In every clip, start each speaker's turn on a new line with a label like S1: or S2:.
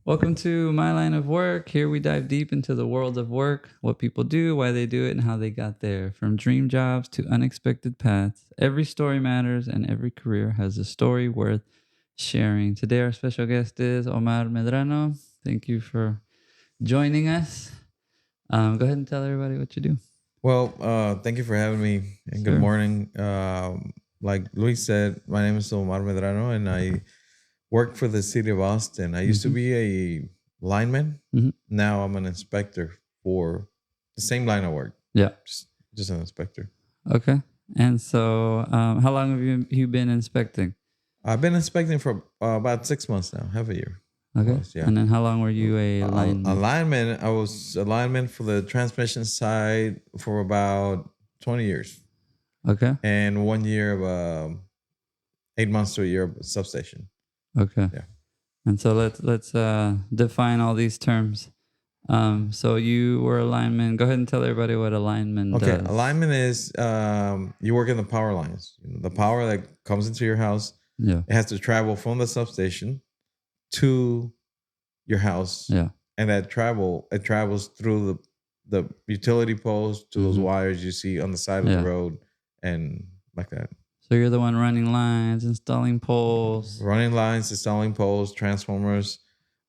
S1: Welcome to My Line of Work. Here we dive deep into the world of work, what people do, why they do it, and how they got there. From dream jobs to unexpected paths, every story matters and every career has a story worth sharing. Today, our special guest is Omar Medrano. Thank you for joining us. Go ahead and tell everybody what you do.
S2: Well, thank you for having me and good
S1: Sure.
S2: morning. Like Luis said, my name is Omar Medrano and I work for the city of Austin. I used to
S1: Mhm.
S2: be a lineman.
S1: Mhm.
S2: Now I'm an inspector for the same line of work,
S1: Yeah.
S2: just, just an inspector.
S1: Okay. And so, how long have you been inspecting?
S2: I've been inspecting for about 6 months now, half a year
S1: Okay.
S2: almost, yeah.
S1: And then how long were you a
S2: A
S1: lineman?
S2: lineman, I was a lineman for the transmission side for about 20 years
S1: Okay.
S2: and 1 year of 8 months to a year of substation.
S1: Okay.
S2: Yeah.
S1: And so let's define all these terms. So you were a lineman. Go ahead and tell everybody what a lineman
S2: Okay,
S1: does.
S2: alignment is you work in the power lines. The power that comes into your house,
S1: Yeah.
S2: it has to travel from the substation to your house,
S1: Yeah.
S2: and it travels through the utility poles to those
S1: Hmm.
S2: wires you see on the side of the
S1: Yeah.
S2: road, and like that.
S1: So you're the one running lines, installing poles.
S2: Running lines, installing poles, transformers.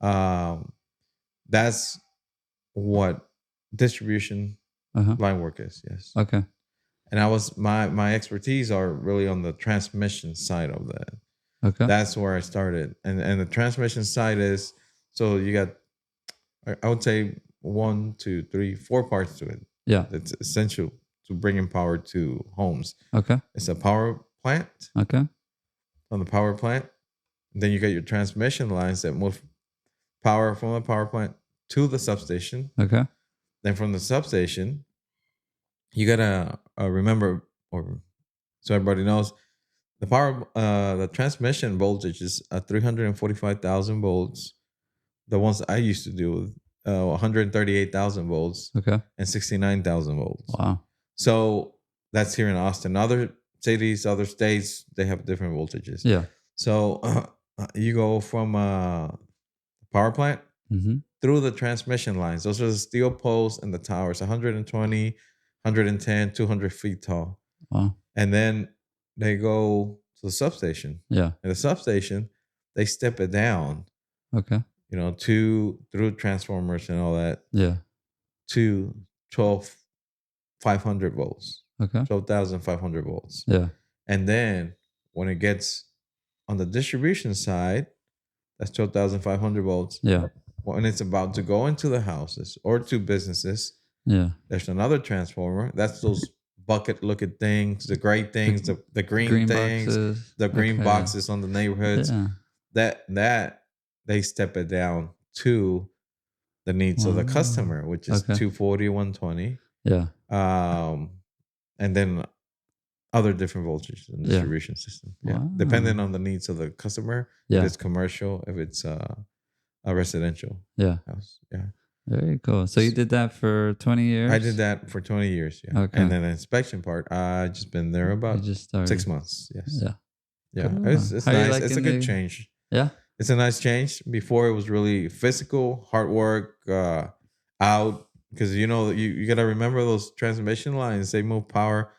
S2: Um, that's what distribution
S1: Uh-huh.
S2: line work is. Yes.
S1: Okay.
S2: And I was my expertise are really on the transmission side of that.
S1: Okay.
S2: That's where I started, and the transmission side is so you got I would say one, two, three, four parts to it.
S1: Yeah.
S2: It's essential to bringing power to homes.
S1: Okay.
S2: It's a power plant.
S1: Okay.
S2: On the power plant, then you got your transmission lines that move power from the power plant to the substation.
S1: Okay.
S2: Then from the substation, you gotta remember, or so everybody knows, the transmission voltage is 345,000 volts. The ones I used to do with 138,000 volts
S1: Okay.
S2: and 69,000 volts.
S1: Wow.
S2: So that's here in Austin. Other cities, other states, they have different voltages.
S1: Yeah.
S2: So you go from power plant
S1: Mm-hmm.
S2: through the transmission lines. Those are the steel poles and the towers, 120, 110, 200 feet tall.
S1: Wow.
S2: And then they go to the substation.
S1: Yeah.
S2: And the substation, they step it down,
S1: Okay.
S2: to through transformers and all that
S1: Yeah.
S2: to 12,500 volts,
S1: Okay.
S2: 12,500 volts.
S1: Yeah.
S2: And then when it gets on the distribution side, that's 12,500 volts.
S1: Yeah.
S2: When it's about to go into the houses or to businesses,
S1: Yeah.
S2: there's another transformer. That's those bucket looking things, the gray things, the green
S1: Green
S2: things,
S1: boxes.
S2: the green
S1: Okay.
S2: boxes on the neighborhoods.
S1: Yeah.
S2: That they step it down to the needs of the
S1: Wow.
S2: customer, which is
S1: Okay.
S2: 240, 120.
S1: Yeah.
S2: And then other different voltages and
S1: Yeah.
S2: distribution system. Yeah.
S1: Wow.
S2: Depending on the needs of the customer, if
S1: Yeah.
S2: it's commercial, if it's a residential
S1: Yeah.
S2: house. Yeah.
S1: Very cool. So you did that for 20 years?
S2: I did that for 20 years. Yeah.
S1: Okay.
S2: And then the inspection part, I just been there
S1: You
S2: about
S1: just started.
S2: 6 months. Yes.
S1: Yeah.
S2: Yeah.
S1: Cool.
S2: It's
S1: How are you
S2: nice. It's a
S1: liking
S2: good
S1: the?
S2: change.
S1: Yeah.
S2: It's a nice change. Before it was really physical, hard work, out because you got to remember those transmission lines. They move power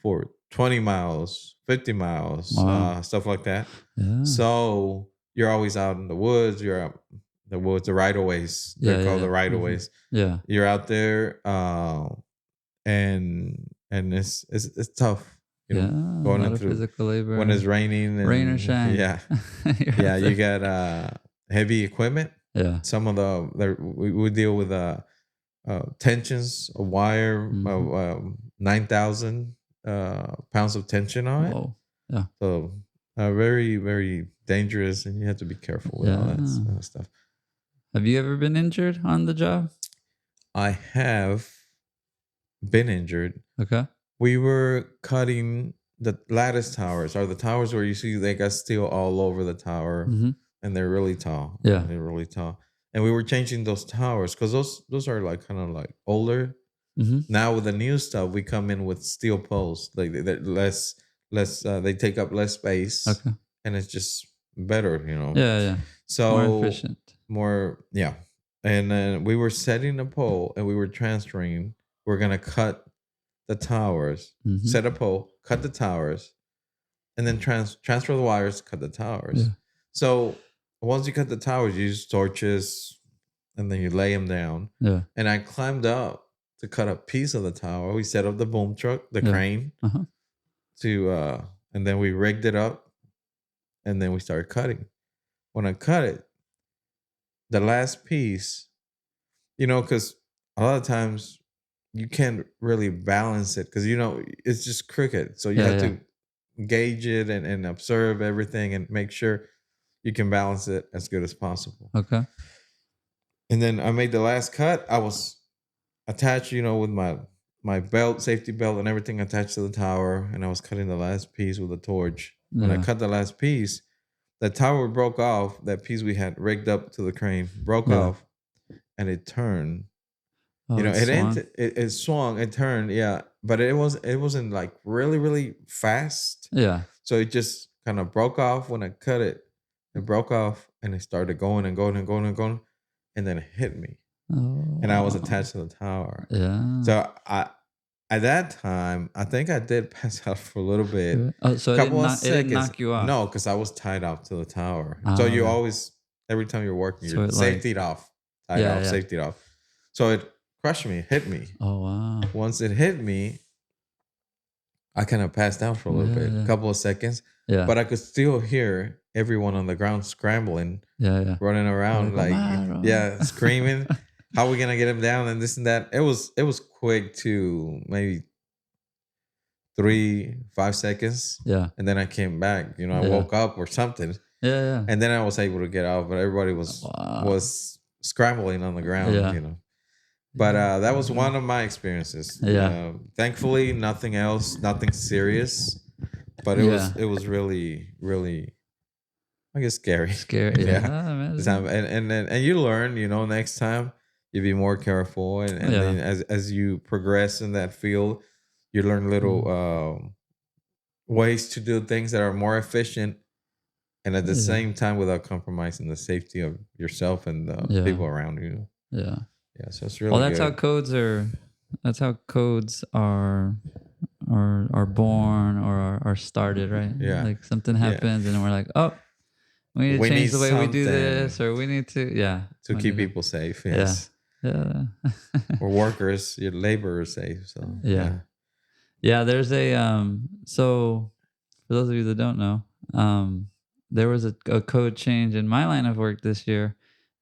S2: for 20 miles, 50 miles,
S1: Wow.
S2: stuff like that.
S1: Yeah.
S2: So you're always out in the woods. You're out the woods, the right of ways.
S1: Yeah.
S2: They're called
S1: Yeah.
S2: the right of
S1: Mhm.
S2: ways.
S1: Yeah.
S2: You're out there, and it's tough.
S1: Yeah. A
S2: Going
S1: lot
S2: in
S1: of
S2: through
S1: physical labor.
S2: when it's raining and
S1: Rain or shine.
S2: yeah,
S1: You're
S2: yeah.
S1: out
S2: You
S1: there.
S2: got heavy equipment.
S1: Yeah.
S2: Some of we deal with tensions of wire
S1: Mhm.
S2: of 9,000 pounds of tension on it.
S1: Whoa. Yeah.
S2: So very very dangerous, and you have to be careful with all that
S1: Yeah.
S2: kind of stuff.
S1: Have you ever been injured on the job?
S2: I have been injured.
S1: Okay.
S2: We were cutting the lattice towers, or the towers where you see they got steel all over the tower,
S1: Mm-hmm.
S2: and they're really tall.
S1: Yeah.
S2: They're really tall. And we were changing those towers because those are like kind of like older.
S1: Mm-hmm.
S2: Now with the new stuff, we come in with steel poles. Like they're less. They take up less space,
S1: Okay.
S2: and it's just better,
S1: Yeah. More
S2: So
S1: efficient.
S2: yeah. And then we were setting the pole and we were transferring. We're gonna cut the towers,
S1: Mm-hmm.
S2: set a pole, cut the towers, and then transfer the wires, cut the towers.
S1: Yeah.
S2: So once you cut the towers, you use torches and then you lay them down.
S1: Yeah.
S2: And I climbed up to cut a piece of the tower. We set up the boom truck, the
S1: Yeah.
S2: crane,
S1: Uh-huh.
S2: and then we rigged it up and then we started cutting. When I cut it, the last piece, because a lot of times you can't really balance it because it's just crooked. So you have to gauge it and observe everything and make sure you can balance it as good as possible.
S1: Okay.
S2: And then I made the last cut. I was attached, with my belt, safety belt, and everything attached to the tower, and I was cutting the last piece with a torch. When I cut the last piece, the tower broke off. That piece we had rigged up to the crane broke off, and it turned.
S1: Oh,
S2: it swung, it turned, yeah, but it wasn't like really, really fast.
S1: Yeah.
S2: So it just kind of broke off when I cut it. It broke off and it started going and going and going and going, and then it hit me.
S1: Oh.
S2: And I was attached to the tower.
S1: Yeah.
S2: So at that time, I think I did pass out for a little bit.
S1: Oh, so
S2: it
S1: didn't knock you off?
S2: No, because I was tied off to the tower. So you always, every time you're working, you're safetied off, tied off, safetied off. So it crushed me, hit me.
S1: Oh, wow.
S2: Once it hit me, I kind of passed out for a little bit, a couple of seconds.
S1: Yeah.
S2: But I could still hear everyone on the ground scrambling, running around, screaming. How are we gonna get him down and this and that? It was quick too, maybe 3-5 seconds.
S1: Yeah.
S2: And then I came back. I woke up or something.
S1: Yeah.
S2: And then I was able to get out, but everybody was scrambling on the ground. But that was one of my experiences.
S1: Yeah.
S2: Thankfully, nothing else, nothing serious. But it was really, really, I guess, scary.
S1: Scary. Yeah.
S2: And you learn, next time you be more careful. And then as you progress in that field, you learn little ways to do things that are more efficient and at the same time without compromising the safety of yourself and the people around you.
S1: Yeah.
S2: Yeah, so it's really
S1: that's how codes are. That's how codes are born or are started, right?
S2: Yeah,
S1: like something happens and we're like, oh, we need to change the way we do this, or we need to
S2: to keep people safe. Yes, or workers, your laborers safe. So
S1: yeah. There's a So for those of you that don't know, there was a code change in my line of work this year.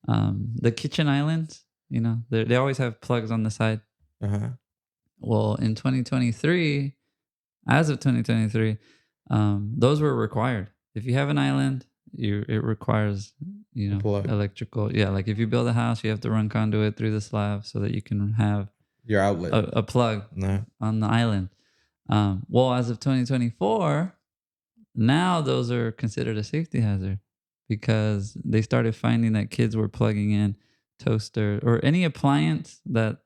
S1: The kitchen islands. They always have plugs on the side.
S2: Uh-huh.
S1: Well, in 2023, as of 2023, those were required. If you have an island, it requires, electrical. Yeah, like if you build a house, you have to run conduit through the slab so that you can have
S2: your outlet,
S1: a plug on the island. Well, as of 2024, now those are considered a safety hazard because they started finding that kids were plugging in toaster or any appliance that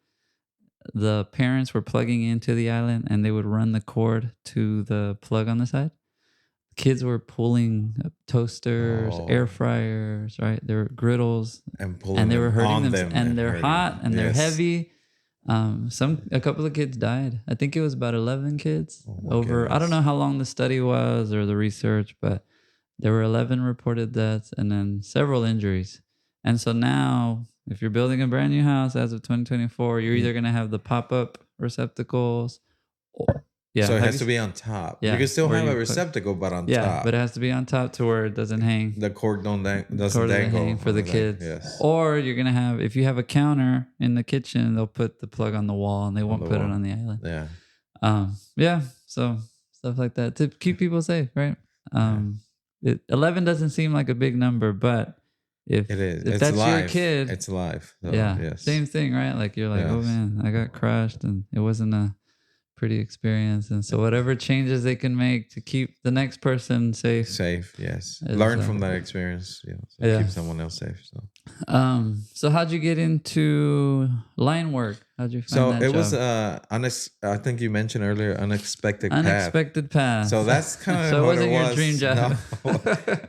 S1: the parents were plugging into the island, and they would run the cord to the plug on the side. Kids were pulling toasters, air fryers, right? They were griddles, and they were hurting them, and they're hot and they're heavy. A couple of kids died. I think it was about 11 kids over. Goodness. I don't know how long the study was or the research, but there were 11 reported deaths and then several injuries. And so now, if you're building a brand new house as of 2024, you're either going to have the pop-up receptacles.
S2: So it has to be on top. Yeah, you can still have a receptacle, but on top. Yeah,
S1: but it has to be on top to where it doesn't hang.
S2: The cord doesn't dangle
S1: for the kids. Yes. Or you're going to have, if you have a counter in the kitchen, they'll put the plug on the wall and they won't put it on the island. Yeah. So stuff like that to keep people safe, right? 11 doesn't seem like a big number, but if that's life. Your kid,
S2: it's life. So,
S1: same thing, right? Like you're like, oh man, I got crushed and it wasn't a pretty experienced, and so whatever changes they can make to keep the next person safe.
S2: Safe, yes.
S1: Is,
S2: Learn from that experience, you know, so
S1: yeah.
S2: keep someone else safe.
S1: So how'd you get into line work? How'd you find
S2: So
S1: that
S2: it
S1: job?
S2: was I think you mentioned earlier, unexpected path.
S1: Path.
S2: So that's kind of
S1: so it
S2: what
S1: wasn't
S2: it
S1: your
S2: was.
S1: dream job.
S2: No,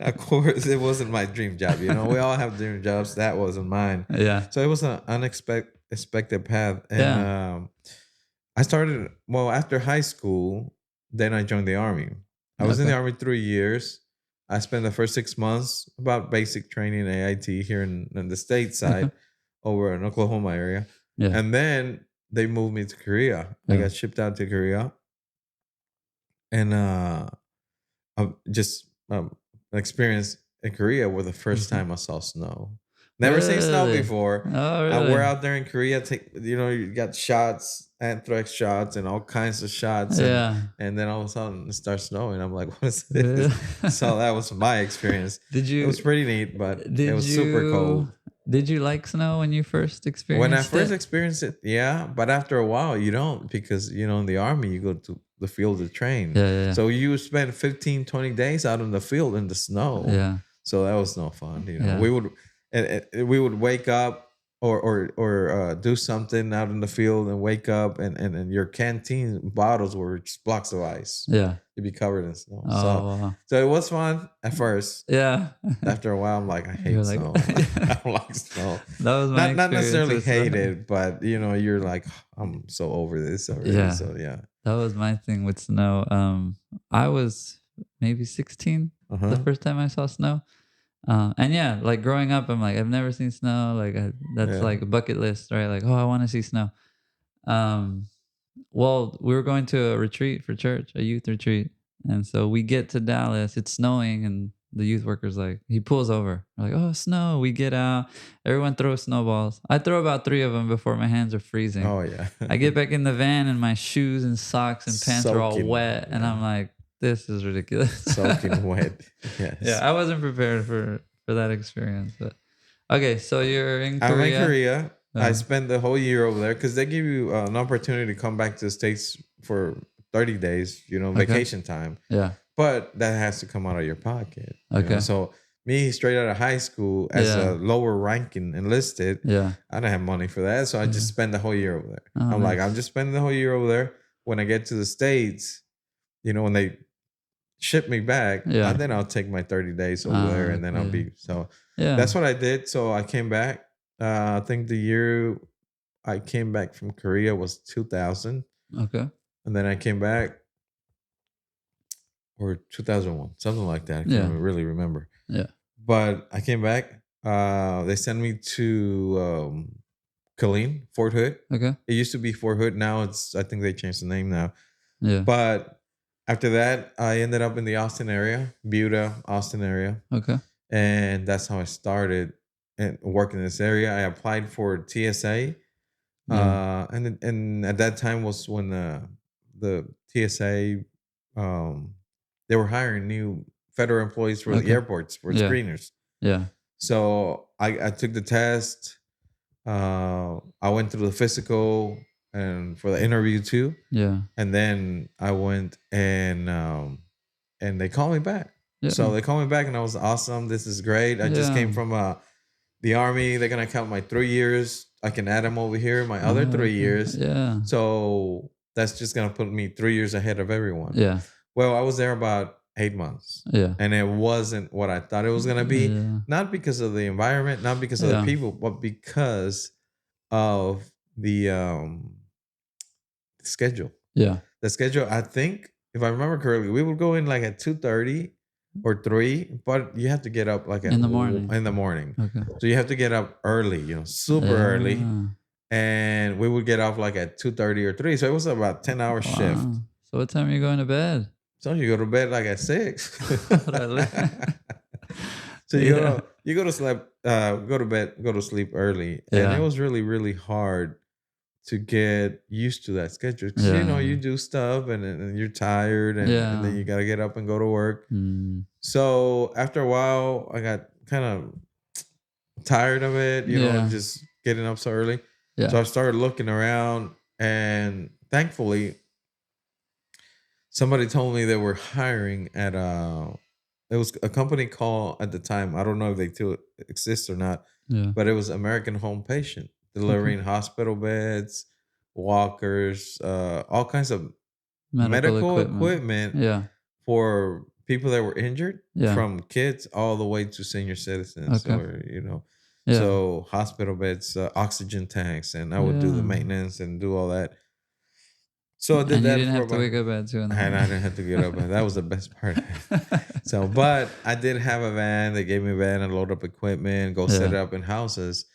S2: of course it wasn't my dream job. You know, we all have dream jobs. That wasn't mine.
S1: Yeah.
S2: So it was an unexpected path, and
S1: Yeah.
S2: I started after high school. Then I joined the army. I was in the
S1: Okay.
S2: army 3 years. I spent the first 6 months about basic training AIT here in the state side,
S1: Okay.
S2: over in Oklahoma area,
S1: Yeah.
S2: and then they moved me to Korea. I
S1: Yeah.
S2: got shipped out to Korea, and just experience in Korea were the first time I saw snow. Never seen snow
S1: Really?
S2: before.
S1: Oh, really?
S2: We're out there in Korea. You got shots, anthrax shots, and all kinds of shots,
S1: Yeah.
S2: and then all of a sudden it starts snowing. I'm like, what is this? So that was my experience. It was pretty neat, but it was super cold.
S1: Did you like snow when you first experienced
S2: When I
S1: it?
S2: first experienced it, yeah, but after a while, you don't, because in the army, you go to the field to train.
S1: Yeah.
S2: So you spend 15, 20 days out in the field in the snow.
S1: Yeah.
S2: So that was no fun.
S1: Yeah.
S2: We would wake up or do something out in the field and wake up, and your canteen bottles were just blocks of ice.
S1: Yeah.
S2: You'd be covered in snow.
S1: Oh, wow.
S2: So it was fun at first.
S1: Yeah.
S2: After a while, I'm like, I hate
S1: You're like-
S2: snow. I don't like snow.
S1: That was my
S2: Not necessarily
S1: experience with
S2: hate
S1: snow.
S2: it, but you're like, I'm so over this already.
S1: Yeah.
S2: So yeah.
S1: That was my thing with snow. I was maybe 16 the
S2: Uh-huh.
S1: first time I saw snow. And yeah, like growing up, I'm like, I've never seen snow. Like that's
S2: Yeah.
S1: like a bucket list, right? Like, oh, I want to see snow. Well, we were going to a retreat for church, a youth retreat. And so we get to Dallas, it's snowing, and the youth worker's like, he pulls over. We're like, oh, snow. We get out. Everyone throws snowballs. I throw about 3 of them before my hands are freezing.
S2: Oh yeah.
S1: I get back in the van and my shoes and socks and pants are all
S2: Soaking,
S1: wet. And
S2: yeah.
S1: I'm like, this is ridiculous.
S2: Soaking wet. Yes.
S1: Yeah, I wasn't prepared for that experience. But okay, so you're in
S2: I'm
S1: Korea.
S2: in Korea. I
S1: Uh,
S2: spent the whole year over there because they give you an opportunity to come back to the States for 30 days, vacation time.
S1: Yeah.
S2: But that has to come out of your pocket. you know.
S1: Okay.
S2: So me, straight out of high school, as
S1: Yeah.
S2: a lower ranking enlisted,
S1: Yeah.
S2: I didn't have money for that. So I just spent the whole year over there.
S1: Oh,
S2: I'm like,
S1: nice.
S2: I'm just spending the whole year over there. When I get to the States, when they ship me back,
S1: Yeah.
S2: then I'll take my 30 days over there, and then I'll
S1: okay.
S2: be. So
S1: Yeah.
S2: that's what I did. So I came back. I think the year I came back from Korea was 2000.
S1: Okay.
S2: And then I came back, or 2001, something like that. I
S1: Yeah.
S2: can't really remember.
S1: Yeah.
S2: But I came back. They sent me to Killeen, Fort Hood.
S1: Okay.
S2: It used to be Fort Hood. Now I think they changed the name now.
S1: Yeah.
S2: But after that, I ended up in the Austin area, Buda, Austin area.
S1: Okay.
S2: And that's how I started and working in this area. I applied for TSA.
S1: Yeah.
S2: And at that time was when the TSA, they were hiring new federal employees for the
S1: Okay.
S2: airports, for
S1: Yeah.
S2: screeners.
S1: Yeah.
S2: So I took the test. I went through the physical and for the interview too.
S1: Yeah.
S2: And then I went and they called me back.
S1: Yeah.
S2: So they called me back, and I was awesome. This is great. I just came
S1: Yeah.
S2: from the army. They're gonna count my 3 years. I can add them over here, my other 3
S1: okay.
S2: years.
S1: Yeah.
S2: So that's just gonna put me 3 years ahead of everyone.
S1: Yeah.
S2: Well, I was there about 8 months,
S1: Yeah.
S2: and it wasn't what I thought it was gonna be.
S1: Yeah.
S2: Not because of the environment, not because of the
S1: Yeah.
S2: people, but because of the schedule.
S1: Yeah.
S2: The schedule, I think, if I remember correctly, we would go in like at 2:30 or 3, but you have to get up like
S1: In the morning.
S2: In the morning.
S1: Okay.
S2: So you have to get up early, super early.
S1: Yeah.
S2: And we would get off like at 2:30 or 3. So it was about 10-hour shift.
S1: Wow. So what time are you going to bed?
S2: So you go to bed like at 6.
S1: Really?
S2: So
S1: Yeah.
S2: you go to sleep, go to bed, go to sleep early. And
S1: Yeah.
S2: it was really, really hard to get used to that schedule. Because
S1: Yeah.
S2: you do stuff and you're tired, and then
S1: Yeah.
S2: you gotta get up and go to work.
S1: Mm.
S2: So after a while, I got kind of tired of it,
S1: Yeah.
S2: just getting up so early.
S1: Yeah.
S2: So I started looking around, and thankfully, somebody told me they were hiring at it was a company called at the time. I don't know if they still exist or not,
S1: Yeah.
S2: but it was American Home Patient,
S1: Okay.
S2: delivering hospital beds, walkers, all kinds of
S1: Medical
S2: medical
S1: equipment.
S2: equipment
S1: Yeah.
S2: for people that were injured,
S1: Yeah.
S2: from kids all the way to senior citizens,
S1: Okay.
S2: or
S1: Yeah.
S2: so hospital beds, oxygen tanks, and I would do the
S1: Yeah.
S2: maintenance and do all that. So I did
S1: And you
S2: that
S1: didn't
S2: for
S1: have to
S2: about,
S1: wake up at 2 in the
S2: and I
S1: morning.
S2: didn't have to get up. And that was the best part of it. So, but I did have a van. They gave me a van and load up equipment, go set
S1: Yeah.
S2: it up in houses.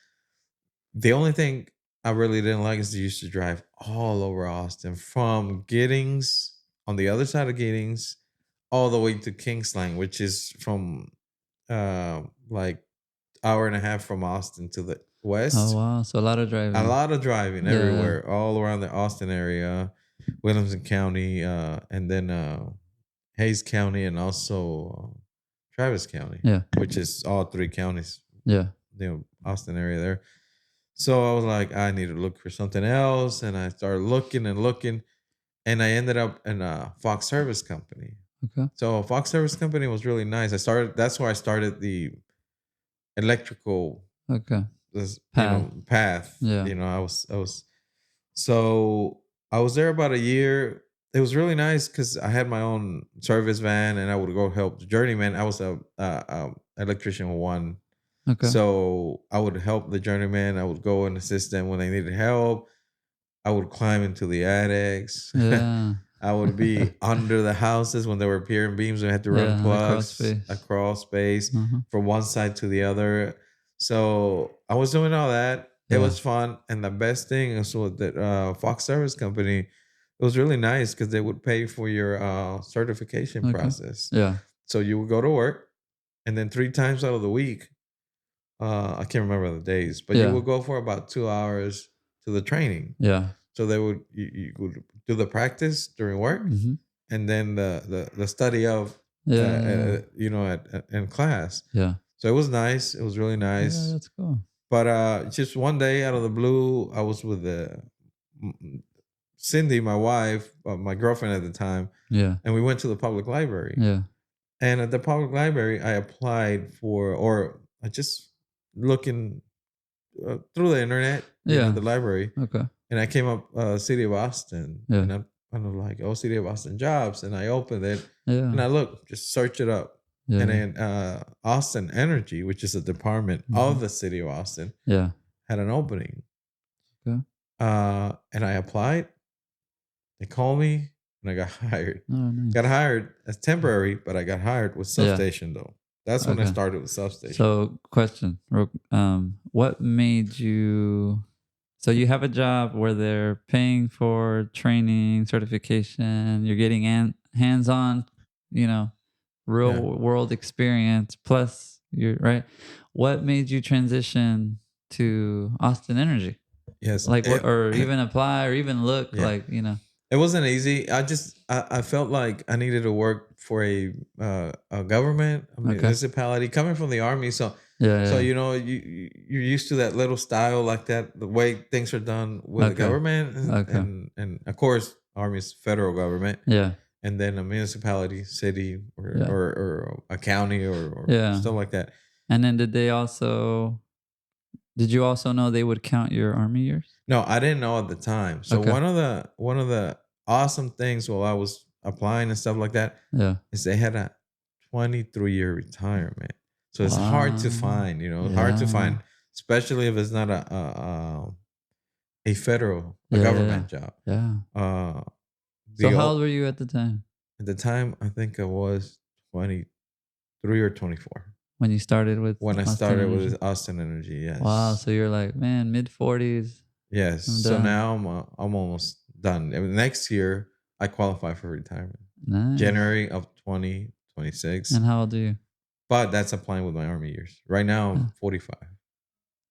S2: The only thing I really didn't like is they used to drive all over Austin, from Giddings on the other side of Giddings all the way to Kingsland, which is from like hour and a half from Austin to the
S1: Oh,
S2: west.
S1: wow. So a lot of
S2: A
S1: driving.
S2: lot of driving
S1: Yeah.
S2: everywhere, all around the Austin area, Williamson County, and then Hayes County, and also Travis County,
S1: Yeah.
S2: which is all three counties,
S1: Yeah.
S2: Austin area there. So I was like, I need to look for something else, and I started looking and looking, and I ended up in a Fox Service Company.
S1: Okay.
S2: So Fox Service Company was really nice. That's where I started the electrical,
S1: Okay.
S2: this
S1: Path.
S2: path.
S1: Yeah.
S2: I was so I was there about a year. It was really nice because I had my own service van, and I would go help the journeyman. I was a electrician one,
S1: Okay.
S2: so I would help the journeyman. I would go and assist them when they needed help. I would climb into the attics.
S1: Yeah.
S2: I would be under the houses when there were pier and beams. We had to run
S1: Yeah. The cross
S2: plugs
S1: space.
S2: across space
S1: Uh-huh.
S2: from one side to the other. So I was doing all that. It
S1: Yeah.
S2: was fun. And the best thing is that Fox Service Company, it was really nice because they would pay for your certification
S1: Okay.
S2: process.
S1: Yeah.
S2: So you would go to work, and then 3 times out of the week, I can't remember the days, but you
S1: Yeah.
S2: would go for about 2 hours to the training.
S1: Yeah.
S2: So they would you would do the practice during work,
S1: Mm-hmm.
S2: and then the study of
S1: Yeah.
S2: in class.
S1: Yeah.
S2: So it was nice. It was really
S1: Yeah.
S2: nice.
S1: That's cool.
S2: But just one day out of the blue, I was with Cindy, my wife, my girlfriend at the time,
S1: Yeah.
S2: and we went to the public library.
S1: Yeah.
S2: And at the public library, I applied for, or I just looking through the internet,
S1: Yeah.
S2: the library,
S1: Okay.
S2: and I came up City of Austin,
S1: Yeah.
S2: and I'm like, oh, City of Austin jobs, and I opened it, and
S1: Yeah.
S2: I look, just search it up,
S1: Yeah.
S2: and then Austin Energy, which is a department of the City of Austin,
S1: Yeah.
S2: had an opening,
S1: Okay.
S2: and I applied. They called me, and I got hired.
S1: Oh, nice.
S2: Got hired as temporary, but I got hired with
S1: Yeah.
S2: substation though. That's when I
S1: Okay.
S2: started with substation.
S1: So, question: what made you? So you have a job where they're paying for training, certification. You're getting hands-on, real
S2: Yeah.
S1: world experience. Plus, you're right. What made you transition to Austin Energy?
S2: Yes.
S1: Like, or even apply, or even look
S2: Yeah.
S1: like
S2: It wasn't easy. I felt like I needed to work for a government, a
S1: Okay.
S2: municipality, coming from the army. So
S1: Yeah.
S2: so
S1: Yeah.
S2: you're used to that little style like that, the way things are done with the
S1: Okay.
S2: government,
S1: Okay.
S2: and of course, army's federal government,
S1: Yeah.
S2: and then a municipality, city,
S1: Yeah.
S2: or a county, or
S1: Yeah.
S2: stuff like that.
S1: And then did you also know they would count your army years?
S2: No, I didn't know at the time. So
S1: Okay.
S2: one of the awesome things while I was applying and stuff like that
S1: Yeah.
S2: is they had a 23-year retirement. So it's hard to
S1: Wow.
S2: find, hard to
S1: Yeah.
S2: find, especially if it's not a federal, a
S1: Yeah.
S2: government job.
S1: Yeah.
S2: Uh,
S1: So
S2: the
S1: how
S2: old,
S1: old were you at the time
S2: at the time, I think I was 23 or 24
S1: when you started with
S2: when I
S1: Austin
S2: started
S1: Energy?
S2: with Austin Energy. Yes.
S1: Wow. So you're like, man, mid-40s.
S2: Yes.
S1: I'm
S2: So
S1: done.
S2: now I'm almost done. I mean, next year I qualify for retirement.
S1: Nice.
S2: January of 2026.
S1: And how old are you?
S2: But that's applying with my army years. Right now I'm 45,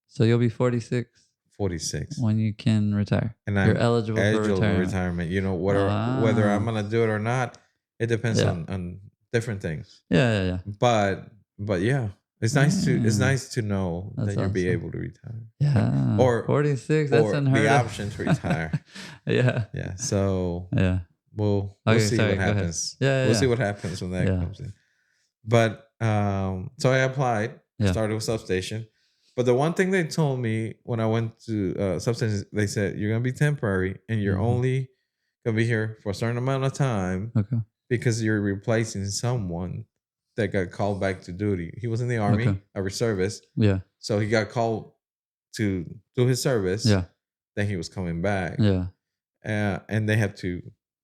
S1: So you'll be 46
S2: 46.
S1: when you can retire.
S2: And
S1: You're
S2: I'm
S1: eligible for retirement.
S2: retirement. Whether I'm
S1: Wow.
S2: gonna do it or not, it depends
S1: Yeah.
S2: on different things.
S1: Yeah.
S2: But yeah, it's nice
S1: Mm.
S2: to know
S1: That's
S2: that you'll be
S1: awesome.
S2: able to retire.
S1: Yeah.
S2: Or
S1: 46. That's
S2: or
S1: unheard
S2: the
S1: of.
S2: option to retire.
S1: Yeah.
S2: Yeah. So
S1: Yeah.
S2: we'll see
S1: sorry,
S2: what
S1: go ahead.
S2: happens.
S1: Yeah,
S2: We'll see
S1: yeah,
S2: what happens when that
S1: yeah,
S2: comes in. But so I applied,
S1: yeah.
S2: started with substation. But the one thing they told me when I went to substation, they said you're gonna be temporary and you're
S1: Mhm.
S2: only gonna be here for a certain amount of time
S1: Okay,
S2: because you're replacing someone that got called back to duty. He was in the
S1: okay.
S2: army, a reservist,
S1: Yeah,
S2: so he got called to do his service.
S1: yeah,
S2: Then he was coming back,
S1: yeah,
S2: and they have to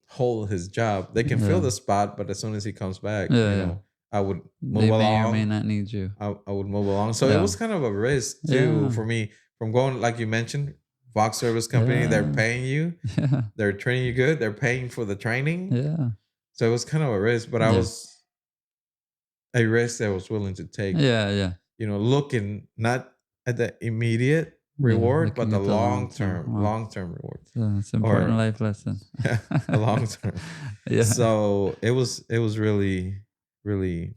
S2: hold his job. They can fill
S1: yeah,
S2: the spot, but as soon as he comes back,
S1: yeah, yeah.
S2: I would move
S1: They may or may
S2: along.
S1: not need you.
S2: I would move along. So it
S1: Yeah,
S2: was kind of a risk too
S1: yeah,
S2: for me from going, like you mentioned, Fox Service Company. They're
S1: yeah,
S2: paying you,
S1: yeah,
S2: they're training you good, they're paying for the training.
S1: yeah,
S2: So it was kind of a risk, but I
S1: yeah,
S2: was a risk that I was willing to take.
S1: yeah, yeah,
S2: Looking not at the immediate
S1: yeah.
S2: reward, but
S1: Looking
S2: the
S1: at the long term. Wow,
S2: long term reward,
S1: it's an important
S2: or
S1: life lesson.
S2: a long term.
S1: Yeah,
S2: So it was really really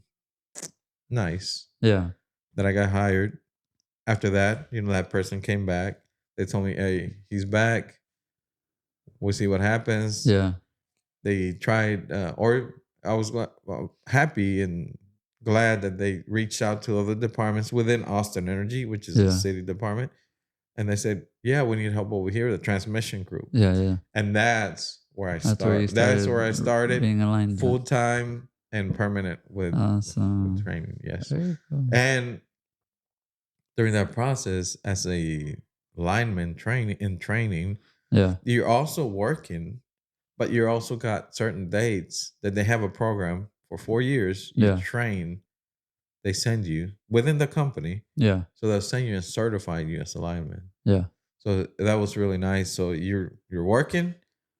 S2: nice
S1: yeah,
S2: that I got hired. After that, that person came back. They told me, "Hey, he's back. We'll see what happens."
S1: yeah,
S2: They tried, or I was happy and glad that they reached out to other departments within Austin Energy, which is a
S1: yeah,
S2: city department, and they said, "Yeah, we need help over here, the transmission group."
S1: yeah, yeah.
S2: And that's where I
S1: That's where you
S2: start. That's where I
S1: started
S2: started
S1: being aligned.
S2: full time and permanent with
S1: Awesome.
S2: training. Yes,
S1: Very cool.
S2: and during that process, as a lineman training,
S1: Yeah,
S2: you're also working, but you're also got certain dates that they have a program for 4 years. You
S1: yeah,
S2: train, they send you within the company.
S1: yeah,
S2: So they'll send you and certify you as a lineman.
S1: yeah,
S2: So that was really nice. So you're working,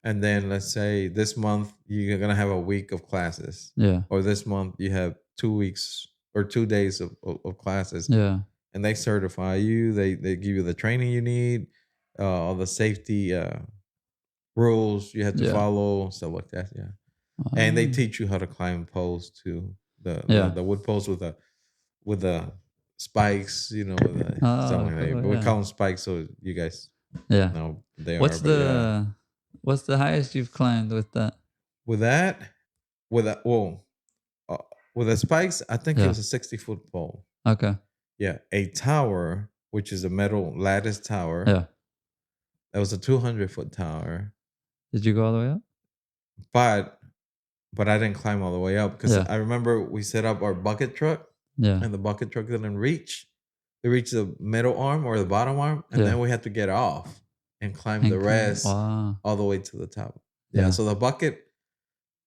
S2: and then let's say this month you're gonna have a week of classes,
S1: yeah,
S2: or this month you have 2 weeks or 2 days of classes,
S1: yeah,
S2: and they certify you. They give you the training you need, all the safety rules you have to
S1: yeah.
S2: follow, stuff like that. Yeah, and they
S1: Wow.
S2: teach you how to climb poles too. The the,
S1: Yeah.
S2: the wood poles with the spikes, with the
S1: Oh,
S2: something like that.
S1: cool.
S2: But we
S1: Yeah.
S2: call them spikes, so you guys
S1: Yeah.
S2: know they are.
S1: What's
S2: But yeah,
S1: the what's the highest you've climbed with that?
S2: with that, with that, well, uh, with the spikes, I think it
S1: Yeah.
S2: was a 60-foot pole.
S1: Okay.
S2: Yeah, a tower, which is a metal lattice tower.
S1: Yeah.
S2: That was a 200-foot tower,
S1: Did you go all the way up?
S2: but I didn't climb all the way up because
S1: Yeah.
S2: I remember we set up our bucket truck,
S1: Yeah.
S2: and the bucket truck didn't reach. It reached the middle arm or the bottom arm, and
S1: Yeah.
S2: then we had to get off and climb the
S1: And climb.
S2: rest
S1: Wow.
S2: all the way to the top. Yeah,
S1: Yeah.
S2: so the bucket,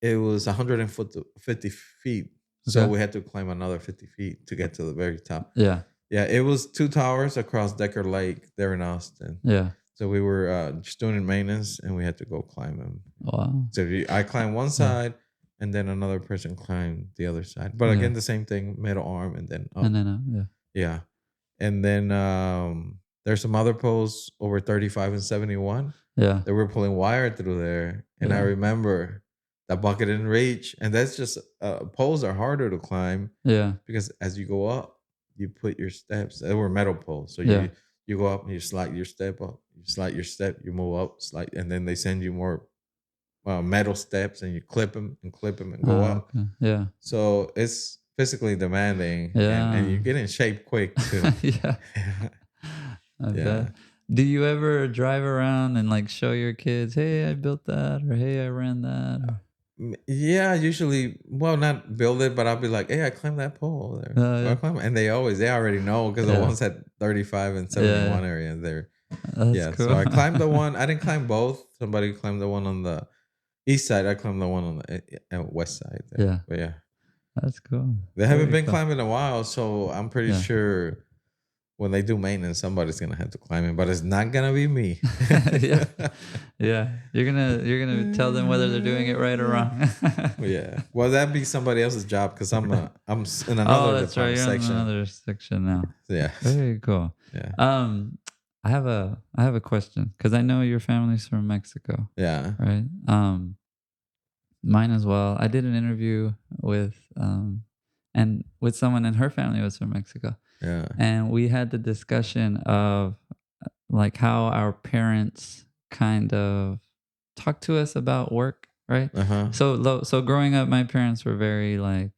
S2: it was 150 feet, so
S1: Okay.
S2: we had to climb another 50 feet to get to the very top.
S1: Yeah.
S2: Yeah, it was 2 towers across Decker Lake there in Austin.
S1: Yeah.
S2: So we were just doing maintenance, and we had to go climb them.
S1: Wow.
S2: So I climbed one
S1: Yeah.
S2: side, and then another person climbed the other side. But
S1: Yeah.
S2: again, the same thing, middle arm, and then up.
S1: And then yeah.
S2: Yeah. And then there's some other posts over 35 and 71
S1: Yeah.
S2: that we're pulling wire through there. And I
S1: Yeah.
S2: remember that bucket didn't reach. And that's just poles are harder to climb
S1: Yeah.
S2: because as you go up, you put your steps. They were metal poles. So
S1: Yeah.
S2: you go up and you slide your step up. You slide your step, you move up, slide, and then they send you more metal steps, and you clip them and go up.
S1: Okay. Yeah.
S2: So it's physically demanding, and
S1: Yeah.
S2: you get in shape quick too.
S1: Yeah. I
S2: Yeah.
S1: bet. Do you ever drive around and like show your kids, "Hey, I built that," or "Hey, I ran that"?
S2: Yeah, usually, well, not build it, but I'll be like, "Hey, I climbed that pole over there." Or I
S1: Yeah.
S2: climb, and they already know because the
S1: Yeah.
S2: ones at 35 and
S1: Yeah.
S2: 71 area, they're
S1: That's
S2: yeah. So
S1: cool.
S2: I climbed the one. I didn't climb both. Somebody climbed the one on the east side. I climbed the one on the west side there.
S1: Yeah.
S2: But yeah,
S1: That's cool.
S2: they haven't
S1: Very
S2: been
S1: cool.
S2: climbing in a while, so I'm pretty
S1: Yeah.
S2: sure when they do maintenance, somebody's gonna have to climb it, but it's not gonna be me.
S1: Yeah. Yeah. You're gonna tell them whether they're doing it right or wrong.
S2: Yeah. Well, that'd be somebody else's job because I'm in
S1: Oh,
S2: another
S1: that's right.
S2: department
S1: You're in
S2: section.
S1: another section now.
S2: Yeah.
S1: Very cool.
S2: Yeah.
S1: I have a question because I know your family's from Mexico,
S2: Yeah.
S1: right? Mine as well. I did an interview with and with someone, and her family was from Mexico,
S2: Yeah.
S1: and we had the discussion of like how our parents kind of talk to us about work, right? So growing up, my parents were very like,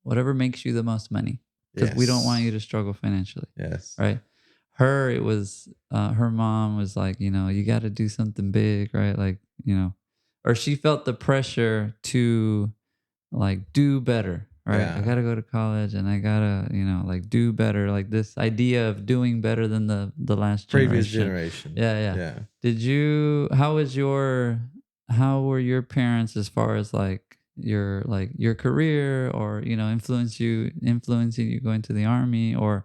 S1: whatever makes you the most money, because we don't want you to struggle financially,
S2: Yes.
S1: right? It was her mom was like, you got to do something big, right? Like, or she felt the pressure to like do better, right? I
S2: Yeah.
S1: gotta go to college and I gotta, like do better. Like this idea of doing better than the last
S2: Previous
S1: generation.
S2: generation.
S1: Yeah.
S2: Yeah.
S1: How were your parents as far as like your career, or influencing you going to the army, or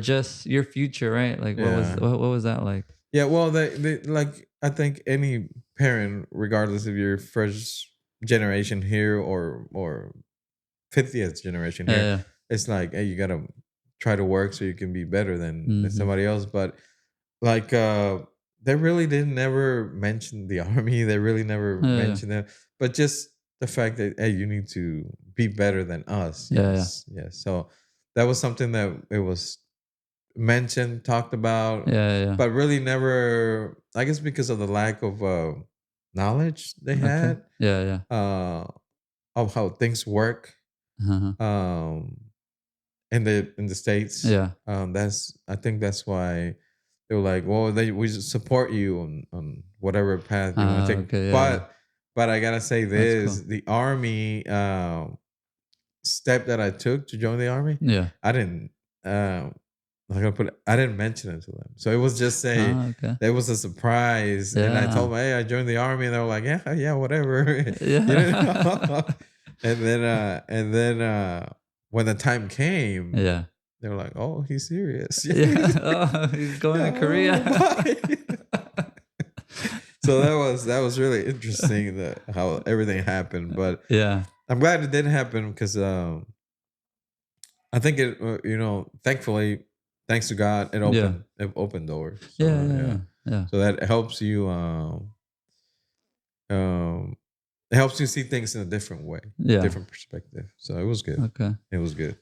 S1: just your future, right? Like
S2: Yeah.
S1: what was that like?
S2: Yeah. Well, they like, I think any parent, regardless if you're first generation here or 50th generation
S1: Yeah,
S2: here,
S1: yeah.
S2: it's like, hey, you gotta try to work so you can be better than
S1: Mm-hmm.
S2: somebody else. But like, they really didn't never mention the army. They really never
S1: Yeah,
S2: mentioned that. But just the fact that, hey, you need to be better than us.
S1: yeah, yeah,
S2: Yes, yes. So that was something that it was mentioned, talked
S1: yeah,
S2: about,
S1: yeah, yeah.
S2: but really never. I guess because of the lack of knowledge they
S1: Okay.
S2: had
S1: Yeah, yeah.
S2: uh, of how things work.
S1: Uh-huh.
S2: Um, in the states.
S1: Yeah.
S2: That's, I think that's why they were like, well, we just support you on whatever path you want to take.
S1: Okay. Yeah, yeah.
S2: But I gotta say
S1: That's
S2: this:
S1: cool.
S2: the army step that I took to join the army,
S1: Yeah.
S2: I didn't. Like I put, I didn't mention it to them, so it was just a.
S1: Okay.
S2: It was a surprise, and I
S1: Yeah.
S2: told them, "Hey, I joined the army," and they were like, "Yeah, yeah, whatever," you know.
S1: Yeah.
S2: And then when the time came,
S1: Yeah.
S2: they were like, "Oh, he's serious."
S1: Yeah. Oh, he's going to
S2: Yeah, oh
S1: Korea.
S2: my. So that was really interesting, that how everything happened. But
S1: Yeah.
S2: I'm glad it didn't happen, because I think it, thankfully, thanks to God,
S1: Yeah.
S2: it opened doors. So
S1: Yeah. Yeah.
S2: yeah,
S1: Yeah. Yeah.
S2: so that helps you. Um, it helps you see things in a different way,
S1: Yeah.
S2: different perspective. So it was good.
S1: Okay.
S2: It was good.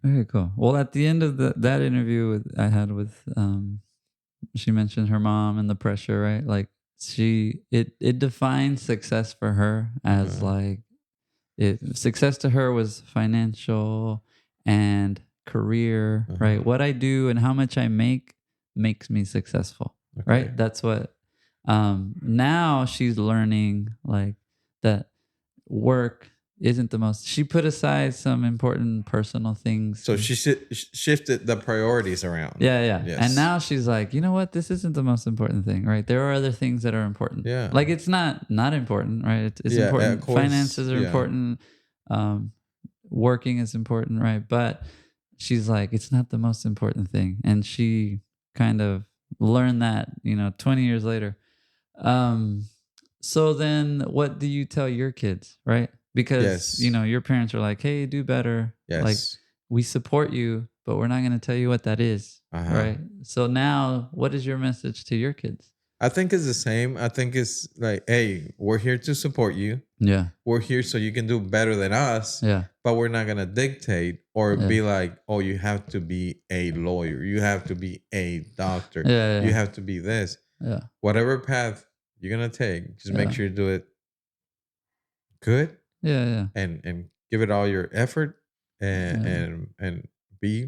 S1: Very cool. Well, at the end of that interview I had with, she mentioned her mom and the pressure, right? Like it defined success for her as
S2: Uh-huh.
S1: like, success to her was financial and career, right?
S2: Uh-huh.
S1: What I do and how much I make makes me successful,
S2: Okay.
S1: right? That's what, now she's learning like that work isn't the most, she put aside some important personal things.
S2: So she shifted the priorities around.
S1: Yeah, yeah. And
S2: Yes.
S1: now she's like, you know what? This isn't the most important thing, right? There are other things that are important.
S2: Yeah.
S1: Like it's not important, right? It's
S2: Yeah. Of
S1: important.
S2: course.
S1: Finances are
S2: Yeah.
S1: important. Um, Working is important, right? But she's like, it's not the most important thing. And she kind of learned that, 20 years later. Um, so then what do you tell your kids, right? Because,
S2: Yes.
S1: your parents are like, hey, do better. Like,
S2: Yes.
S1: we support you, but we're not going to tell you what that is,
S2: Uh huh.
S1: right? So now, what is your message to your kids?
S2: I think it's the same. I think it's like, hey, we're here to support you.
S1: Yeah,
S2: We're here so you can do better than us,
S1: yeah,
S2: but we're not gonna dictate or
S1: yeah,
S2: be like, oh, you have to be a lawyer, you have to be a doctor,
S1: yeah,
S2: you
S1: yeah,
S2: have to be this.
S1: yeah,
S2: Whatever path you're gonna take, just make
S1: yeah,
S2: sure you do it good,
S1: yeah, yeah,
S2: and give it all your effort, and
S1: yeah,
S2: be,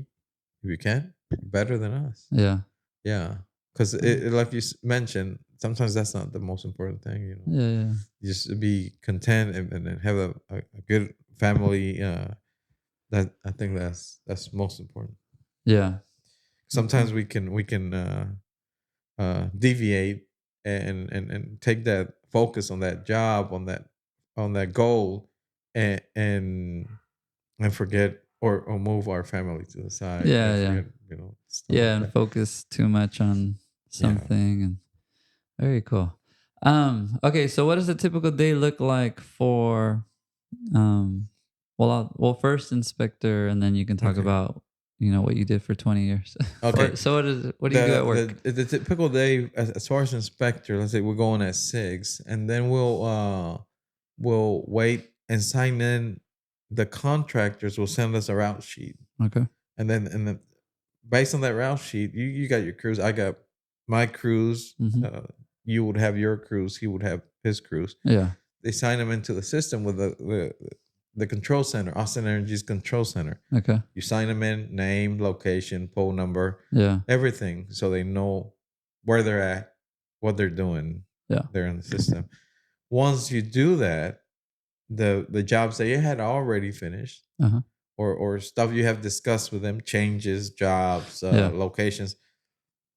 S2: if you can, better than us.
S1: yeah,
S2: Yeah, because like you mentioned, sometimes that's not the most important thing.
S1: yeah, yeah,
S2: Just be content, and have a good family. That, I think that's most important.
S1: yeah. Okay.
S2: Sometimes we can deviate, and take that focus on that job, on that goal, and forget, or move our family to the side,
S1: Yeah,
S2: and
S1: yeah,
S2: forget, stuff
S1: yeah,
S2: like
S1: and
S2: that.
S1: focus too much on
S2: Yeah.
S1: something. And very cool. Okay, so what does a typical day look like for, um first inspector, and then you can talk
S2: Okay.
S1: about, what you did for 20 years.
S2: Okay.
S1: So what do you do at work?
S2: The typical day, as far as inspector, let's say we're going at 6, and then we'll wait and sign in. The contractors will send us a route sheet,
S1: Okay.
S2: and then based on that route sheet, you got your crews, I got my crews,
S1: Mhm.
S2: you would have your crews, he would have his crews.
S1: Yeah.
S2: they sign them into the system with the control center, Austin Energy's control center.
S1: Okay.
S2: You sign them in, name, location, phone number,
S1: Yeah.
S2: everything, so they know where they're at, what they're doing.
S1: Yeah.
S2: They're in the system. Once you do that, the jobs that you had already finished,
S1: Uh-huh.
S2: or stuff you have discussed with them, changes, jobs,
S1: Yeah.
S2: locations,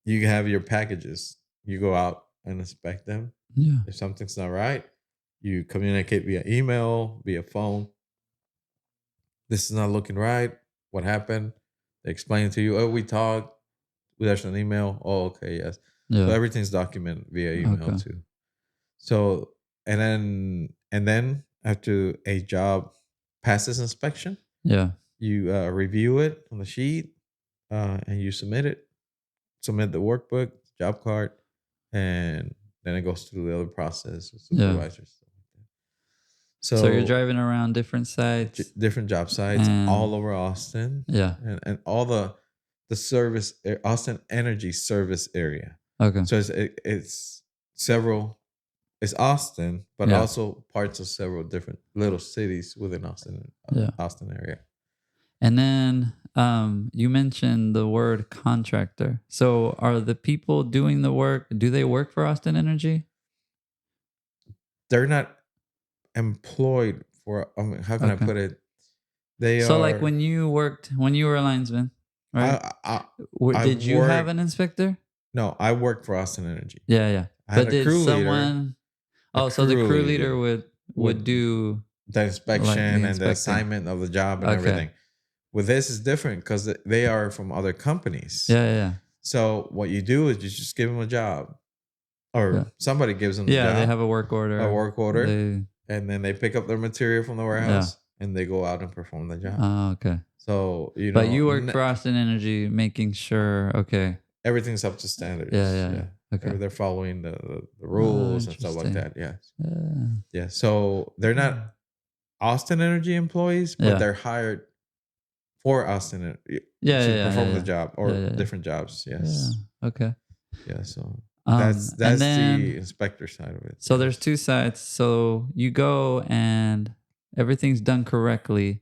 S2: you have your packages. You go out and inspect them.
S1: Yeah.
S2: If something's not right, you communicate via email, via phone. This is not looking right. What happened? They explain to you. Oh, we talked. There's an email. Oh, okay, yes. So
S1: Yeah.
S2: everything's documented via email
S1: Okay.
S2: too. So and then after a job passes inspection,
S1: Yeah.
S2: you review it on the sheet, and you submit it. Submit the workbook, job card, and then it goes through the other process with
S1: Yeah.
S2: supervisors.
S1: So you're
S2: So
S1: driving around different sites.
S2: different job sites
S1: And
S2: all over Austin,
S1: yeah.
S2: and all the service Austin Energy service area.
S1: Okay.
S2: So it's several. It's Austin, but
S1: Yeah.
S2: also parts of several different little cities within Austin,
S1: Yeah.
S2: Austin area.
S1: And then you mentioned the word contractor. So are the people doing the work, do they work for Austin Energy?
S2: They're not employed for. How can I
S1: Okay.
S2: put it? They
S1: So
S2: are.
S1: like when you were a linesman, right?
S2: I
S1: Did you have an inspector?
S2: No, I worked for Austin Energy.
S1: Yeah, yeah.
S2: I had
S1: But
S2: a
S1: did
S2: crew leader.
S1: someone so the crew leader would do
S2: the inspection and the
S1: inspecting.
S2: assignment of the job and
S1: Okay.
S2: everything. With this is different because they are from other companies.
S1: Yeah, yeah.
S2: So what you do is you just give them a job, or
S1: Yeah.
S2: somebody gives them the
S1: Yeah,
S2: job,
S1: they have a work order.
S2: and then they pick up their material from the warehouse and they go out and perform the job.
S1: Oh, okay.
S2: So
S1: But you work for Austin Energy, making sure, okay,
S2: everything's up to standards.
S1: Yeah. Okay.
S2: They're following the rules and stuff like that. Yeah. Yeah. So they're not Austin Energy employees, but they're hired for Austin Energy to perform the job or different jobs. Yes.
S1: Yeah. Okay.
S2: Yeah. So
S1: And
S2: that's
S1: then,
S2: the inspector side of it.
S1: So there's two sides. So you go and everything's done correctly.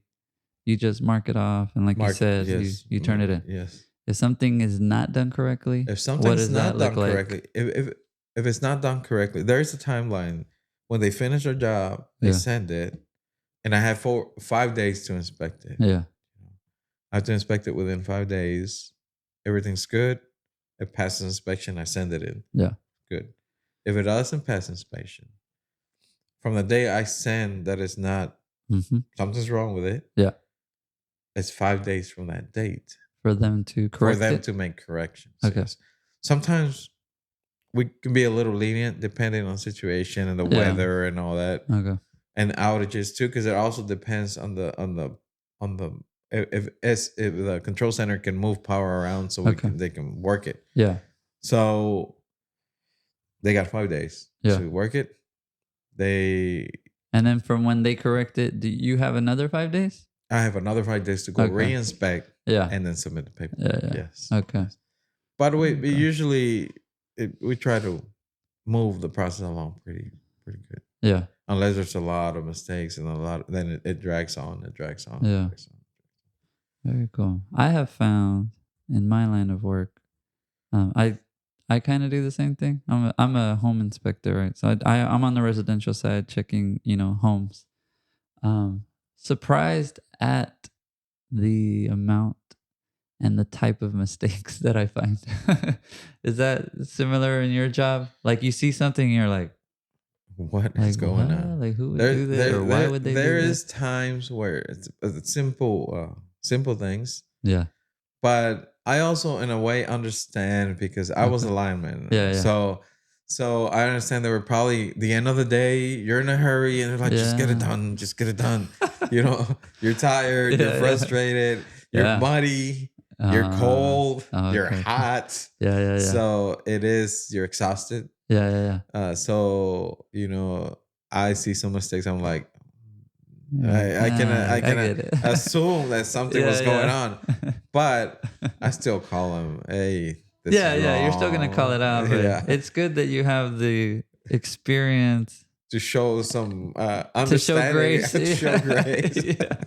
S1: You just mark it off, and like you said, you turn it in.
S2: Yes.
S1: If something is not done correctly,
S2: if something's not done correctly, if it's not done correctly, there's a timeline. When they finish their job, they send it, and I have 5 days to inspect it.
S1: Yeah.
S2: I have to inspect it within 5 days. Everything's good. It passes inspection. I send it in.
S1: Yeah.
S2: Good. If it doesn't pass inspection, from the day I send that it's not, something's wrong with it.
S1: Yeah.
S2: It's 5 days from that date
S1: for them to correct
S2: to make corrections.
S1: Okay.
S2: Yes. Sometimes we can be a little lenient depending on the situation and the weather and all that.
S1: Okay.
S2: And outages too, because it also depends on the if the control center can move power around so they can work it.
S1: Yeah.
S2: So they got 5 days to work it.
S1: And then from when they correct it, do you have another 5 days?
S2: I have another 5 days to go re-inspect and then submit the paper.
S1: Yeah.
S2: Yes.
S1: Okay.
S2: By the way, we try to move the process along pretty good.
S1: Yeah.
S2: Unless there's a lot of mistakes and then it drags on.
S1: Yeah. Very cool. I have found in my line of work, I kind of do the same thing. I'm a home inspector, right? So I'm on the residential side checking, homes. Surprised at the amount and the type of mistakes that I find. Is that similar in your job? Like you see something and you're like,
S2: what is going on?
S1: Like who would do this or why would they do this?
S2: There is times where it's simple things.
S1: Yeah.
S2: But I also in a way understand because I was a lineman.
S1: Yeah.
S2: So I understand they were probably the end of the day, you're in a hurry and they're like, just get it done. You're tired, you're frustrated, you're muddy, you're cold, you're hot.
S1: Yeah.
S2: So you're exhausted.
S1: Yeah.
S2: So, I see some mistakes. I'm like, I can assume that something was going on, but I still call them, hey, this is wrong.
S1: You're still going to call it out. But it's good that you have the experience
S2: to show some
S1: To show
S2: understanding,
S1: grace.
S2: to show grace.
S1: Yeah.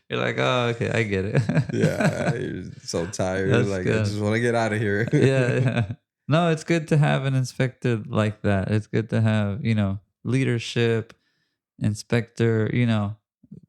S1: You're like, oh, okay, I get it.
S2: Yeah, you're so tired. You're
S1: That's
S2: like, I
S1: good.
S2: just want to get out of here.
S1: Yeah, yeah. No, it's good to have an inspector like that. It's good to have, leadership, inspector,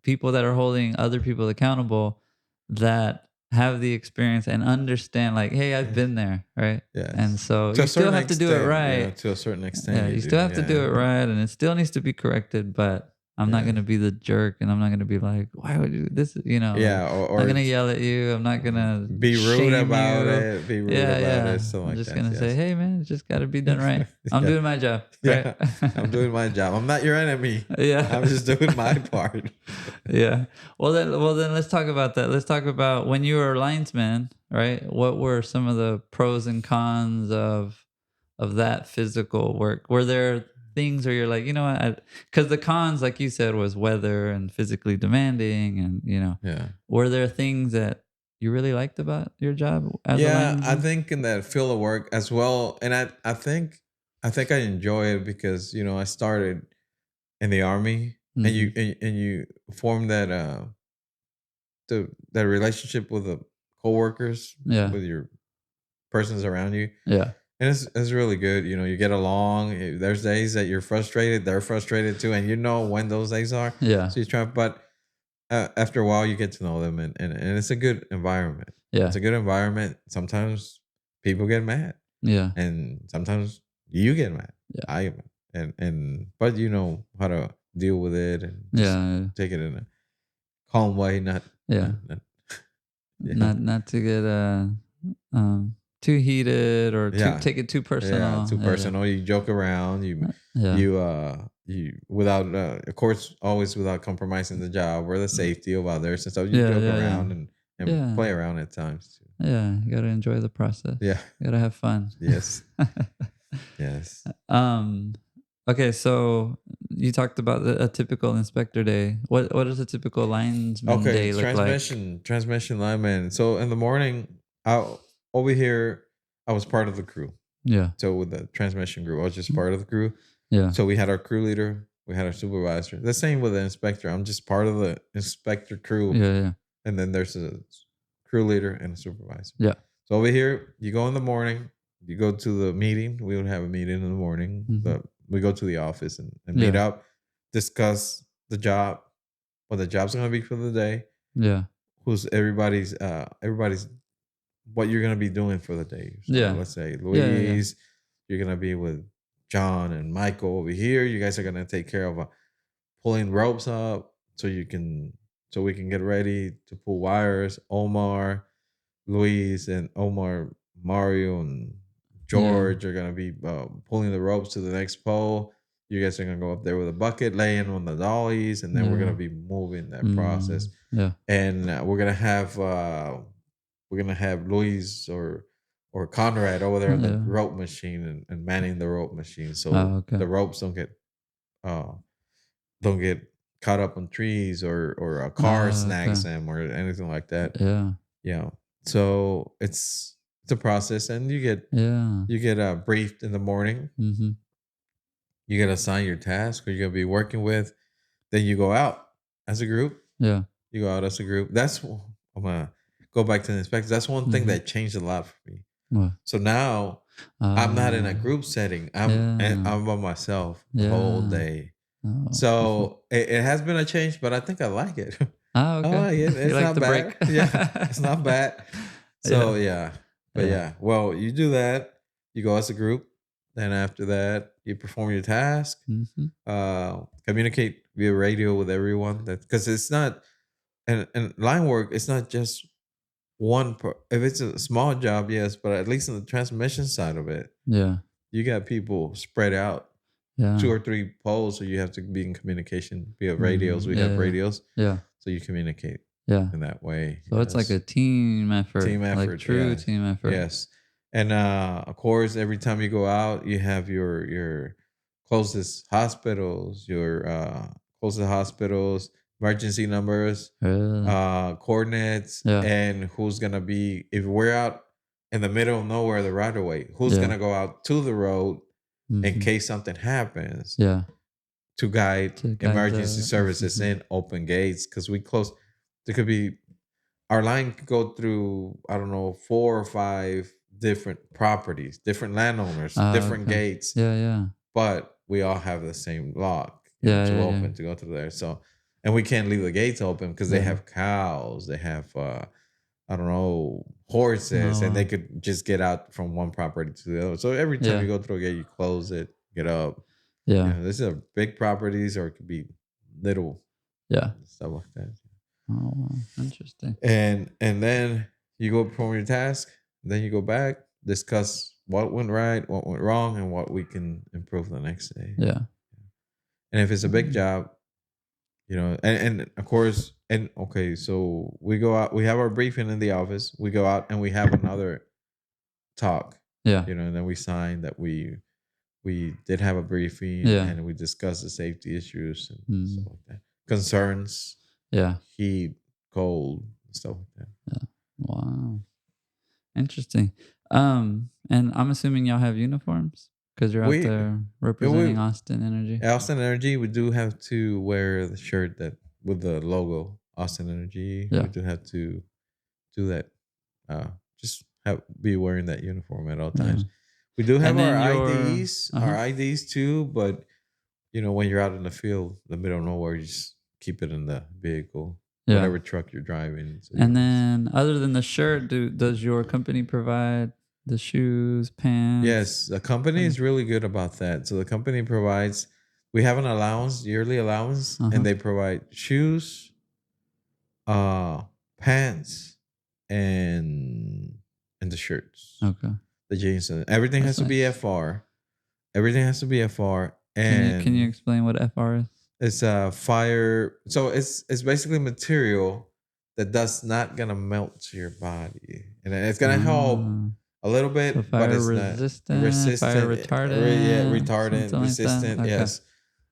S1: people that are holding other people accountable that have the experience and understand, like, hey, I've
S2: Yes.
S1: been there, right? And
S2: Yes.
S1: so
S2: To
S1: you
S2: a
S1: still
S2: certain
S1: have to do it
S2: extent,
S1: right.
S2: to a certain extent,
S1: Yeah,
S2: you
S1: you
S2: do.
S1: still have to do
S2: Yeah.
S1: it right, and it still needs to be corrected, but I'm not
S2: Yeah.
S1: gonna be the jerk, and I'm not gonna be like, "Why would you do this?" Like,
S2: Yeah.
S1: I'm not gonna yell at you. I'm not gonna
S2: Be rude
S1: shame
S2: about
S1: you.
S2: it. Be rude
S1: Yeah,
S2: about
S1: yeah.
S2: it. Something
S1: I'm
S2: like
S1: just
S2: that.
S1: gonna say,
S2: Yes.
S1: "Hey, man, it's just gotta be done right. I'm
S2: Yeah.
S1: doing my job, right?"
S2: Yeah. I'm doing my job. I'm not your enemy.
S1: Yeah.
S2: I'm just doing my part.
S1: Yeah. Well then let's talk about that. Let's talk about when you were a linesman, right? What were some of the pros and cons of that physical work? Were there things where you're like, you know what? Because the cons, like you said, was weather and physically demanding, and
S2: Yeah.
S1: were there things that you really liked about your job as a
S2: Yeah, I
S1: lineman?
S2: think in that field of work as well, and I think I enjoy it because I started in the army, and
S1: Mm-hmm.
S2: you form that relationship with the coworkers,
S1: Yeah.
S2: with your persons around you,
S1: Yeah.
S2: and it's really good. You get along. There's days that you're frustrated, they're frustrated too, and you know when those days are.
S1: Yeah.
S2: So you try, but after a while, you get to know them, and it's a good environment. It's
S1: Yeah.
S2: a good environment. Sometimes people get mad,
S1: Yeah.
S2: and sometimes you get mad.
S1: Yeah.
S2: I get mad, and but you know how to deal with it and just
S1: Yeah.
S2: take it in a calm way,
S1: Yeah.
S2: not yeah,
S1: Not to get too heated or too
S2: yeah,
S1: take it too
S2: yeah.
S1: personal.
S2: Too
S1: Yeah.
S2: personal. You joke around.
S1: Yeah.
S2: You without of course always without compromising the job or the safety of others and stuff. You
S1: Yeah.
S2: joke
S1: Yeah. Yeah.
S2: around and
S1: Yeah.
S2: play around at times too.
S1: Yeah. You gotta enjoy the process.
S2: Yeah.
S1: You gotta have fun.
S2: Yes. Yes.
S1: um okay, so you talked about a typical inspector day. What does a typical linesman
S2: Okay.
S1: day look like?
S2: Transmission lineman. So in the morning, over here, I was part of the crew.
S1: Yeah.
S2: So with the transmission group, I was just part of the crew.
S1: Yeah.
S2: So we had our crew leader, we had our supervisor. The same with the inspector. I'm just part of the inspector crew,
S1: Yeah. Yeah.
S2: and then there's a crew leader and a supervisor.
S1: Yeah.
S2: So over here, you go in the morning, you go to the meeting. We would have a meeting in the morning.
S1: Mhm.
S2: We go to the office and meet
S1: Yeah.
S2: up, discuss the job, what the job's gonna be for the day,
S1: Yeah.
S2: who's everybody's what you're gonna be doing for the day. So
S1: Yeah.
S2: let's say
S1: Yeah. Yeah. Yeah.
S2: Louise, you're gonna be with John and Michael over here. You guys are gonna take care of pulling ropes up so we can get ready to pull wires. Omar, Mario, and
S1: Yeah.
S2: George are gonna be pulling the ropes to the next pole. You guys are gonna go up there with a bucket, laying on the dollies, and then we're gonna
S1: Yeah.
S2: be moving that process.
S1: Yeah.
S2: And we're gonna have Luis or Conrad over there on the
S1: Yeah.
S2: rope machine and manning the rope machine, so
S1: Oh, okay.
S2: the ropes uh don't get caught up on trees or a car
S1: Oh, okay.
S2: snags them or anything like that.
S1: Yeah.
S2: Yeah. So it's a process, and
S1: Yeah.
S2: you get briefed in the morning.
S1: Mhm.
S2: You get assigned your task who you're gonna be working with. Then you go out as a group.
S1: Yeah.
S2: You go out as a group. I'm gonna go back to the inspectors. That's one thing
S1: Mhm.
S2: that changed a lot for me.
S1: What?
S2: So now I'm not in a
S1: Ah.
S2: group setting.
S1: Yeah.
S2: I'm by myself the whole
S1: Yeah.
S2: day.
S1: Oh.
S2: So it has been a change, but I think I like it.
S1: Ah,
S2: I
S1: okay.
S2: like it.
S1: You
S2: It's
S1: like
S2: not
S1: the break?
S2: bad. Yeah, it's not bad. So
S1: Yeah.
S2: yeah, but
S1: Yeah.
S2: yeah. Well, you do that. You go as a group. Then after that, you perform your task.
S1: Mhm.
S2: Communicate via radio with everyone. That because it's not and line work. It's not just if it's a small job, yes, but at least in the transmission side of it,
S1: Yeah.
S2: you got people spread out two
S1: Yeah.
S2: or three poles, so you have to be in communication via radios. We
S1: Yeah,
S2: have
S1: yeah.
S2: radios,
S1: Yeah.
S2: so you communicate
S1: Yeah.
S2: in that way.
S1: So it's like a
S2: Yes,
S1: team effort,
S2: team
S1: like
S2: effort.
S1: true
S2: Yes,
S1: team effort.
S2: yes, and of course, every time you go out, you have your closest hospitals, emergency numbers,
S1: Really?
S2: coordinates,
S1: Yeah.
S2: and who's gonna be if we're out in the middle of nowhere, the right of way. Who's
S1: Yeah.
S2: gonna go out to the road in
S1: Mhm.
S2: case something happens?
S1: Yeah.
S2: to guide
S1: To guide
S2: emergency
S1: the
S2: services in open gates, because we close. There could be our line could go through, I don't know, 4 or 5 different properties, different landowners, different
S1: Okay.
S2: gates,
S1: Yeah.
S2: but we all have the same lock, to
S1: Yeah.
S2: open to go through there. So, and we can't leave the gates open because they
S1: Yeah.
S2: have cows, they have I don't know, horses, and
S1: Oh,
S2: they could just get out from one property to the other. So every time
S1: yeah.
S2: you go through a gate, you close it, get up.
S1: Yeah.
S2: This is a big properties, or it could be little
S1: Yeah.
S2: stuff like that.
S1: Oh, wow. Interesting.
S2: And then you go perform your task. Then you go back, discuss what went right, what went wrong, and what we can improve the next day.
S1: Yeah.
S2: And if it's a big
S1: Mm.
S2: job, and of course, and okay, so we go out, we have our briefing in the office, we go out and we have another talk,
S1: Yeah.
S2: and then we sign that we did have a briefing,
S1: Yeah.
S2: and we discuss the safety issues and
S1: Mm.
S2: stuff like that, concerns,
S1: Yeah.
S2: heat, cold, stuff like that.
S1: Yeah. Wow. Interesting. And I'm assuming y'all have uniforms because you're out
S2: We
S1: there
S2: yeah,
S1: representing Austin Energy.
S2: Austin Energy, we do have to wear the shirt that with the logo Austin Energy.
S1: Yeah.
S2: We do have to do that. Just be wearing that uniform at all times.
S1: Yeah.
S2: We do have
S1: And
S2: our
S1: then your
S2: IDs, too, but when you're out in the field, the middle of nowhere, you just keep it in the vehicle,
S1: Yeah.
S2: whatever truck you're driving. So
S1: And then other than the shirt, does your company provide the shoes, pants?
S2: yes, the company is really good about that. So the company provides. We have an allowance, yearly allowance,
S1: Uh-huh.
S2: and they provide shoes, pants, and the shirts,
S1: Okay.
S2: the jeans, and everything
S1: That's
S2: has to be
S1: nice.
S2: FR. Everything has to be FR,
S1: Can you
S2: and
S1: explain what FR is?
S2: it's a fire. So it's basically material that does not gonna melt to your body, and it's gonna help
S1: Ah,
S2: a little bit,
S1: so
S2: but
S1: fire
S2: it's not
S1: resistant, fire retardant,
S2: retardant,
S1: something like that.
S2: resistant.
S1: Okay.
S2: Yes,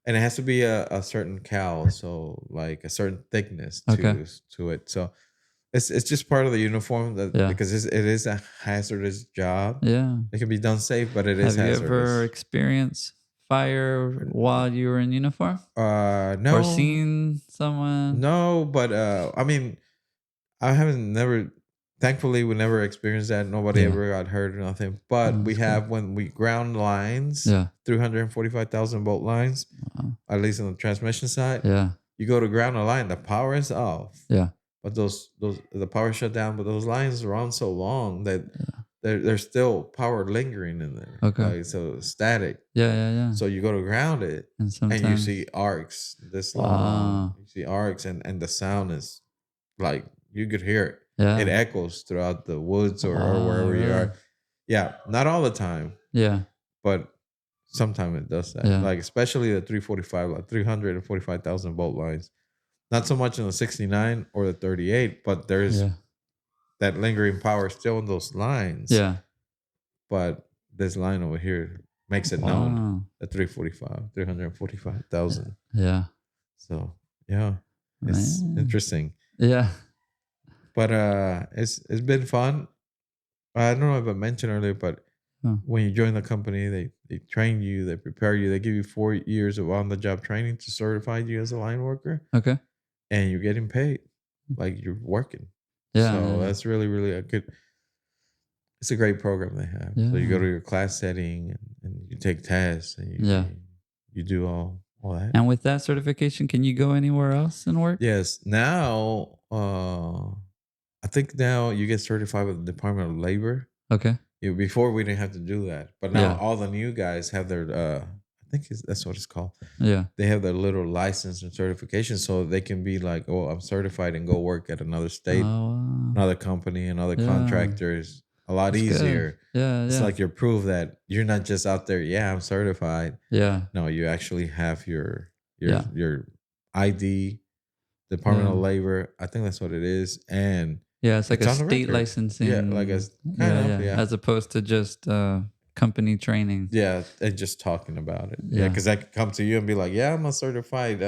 S2: and it has to be a certain cal, so like a certain thickness
S1: Okay.
S2: to it. So it's just part of the uniform that
S1: Yeah.
S2: because it is a hazardous job.
S1: Yeah.
S2: It can be done safe, but it is
S1: Have you ever
S2: hazardous.
S1: experienced fire while you were in uniform?
S2: No,
S1: Or seen someone?
S2: no, but I mean, I haven't never. Thankfully, we never experienced that. Nobody
S1: Yeah.
S2: ever got hurt or nothing. But
S1: Oh,
S2: we
S1: that's good.
S2: have when we ground lines,
S1: Yeah.
S2: 345,000 volt lines,
S1: Wow.
S2: at least on the transmission side.
S1: Yeah.
S2: You go to ground a line, the power is off.
S1: Yeah.
S2: But those the power shut down. But those lines run so long that
S1: Yeah.
S2: there's still power lingering in there.
S1: Okay.
S2: Like so static.
S1: Yeah.
S2: So you go to ground it,
S1: And
S2: and
S1: sometimes
S2: you see arcs this long.
S1: Wow.
S2: You see arcs, and the sound is like you could hear it.
S1: Yeah.
S2: It echoes throughout the woods or
S1: Wow,
S2: wherever you
S1: really?
S2: are. Yeah, not all the time,
S1: Yeah.
S2: but sometimes it does that.
S1: Yeah.
S2: Like especially the 345, like 345,000 volt lines. Not so much in the 69 or the 38, but there's
S1: Yeah.
S2: that lingering power still in those lines.
S1: Yeah.
S2: But this line over here makes it known.
S1: Wow.
S2: The 345,000.
S1: Yeah.
S2: So yeah, it's
S1: Man.
S2: interesting.
S1: Yeah.
S2: But it's been fun. I don't know if I mentioned earlier, but
S1: Huh.
S2: when you join the company, they train you, they prepare you, they give you 4 years of on the job training to certify you as a line worker,
S1: Okay.
S2: and you're getting paid like you're working.
S1: Yeah.
S2: So that's really really a good. It's a great program they have. So you go to
S1: Yeah.
S2: your class setting, and you take tests, and
S1: Yeah.
S2: you do all that.
S1: And with that certification, can you go anywhere else and work?
S2: Yes. Now, I think now you get certified with the Department of Labor.
S1: Okay.
S2: Before we didn't have to do that, but now
S1: Yeah.
S2: all the new guys have their. I think that's what it's called.
S1: Yeah.
S2: They have their little license and certification, so they can be like, "Oh, I'm certified," and go work at another state,
S1: Oh, wow.
S2: another company, another
S1: Yeah.
S2: contractors. A lot
S1: That's good.
S2: easier.
S1: Yeah.
S2: It's
S1: Yeah.
S2: like your proof that you're not just out there. Yeah, I'm certified.
S1: Yeah.
S2: No, you actually have your
S1: Yeah.
S2: your ID, Department of
S1: Yeah.
S2: Labor. I think that's what it is, and
S1: Yeah. It's like
S2: it's
S1: a
S2: on the
S1: state
S2: record.
S1: licensing.
S2: Yeah, like a kind of, yeah.
S1: As opposed to just company training.
S2: Yeah, and just talking about it. Yeah,
S1: Yeah.
S2: because I could come to you and be like, "Yeah, I'm a certified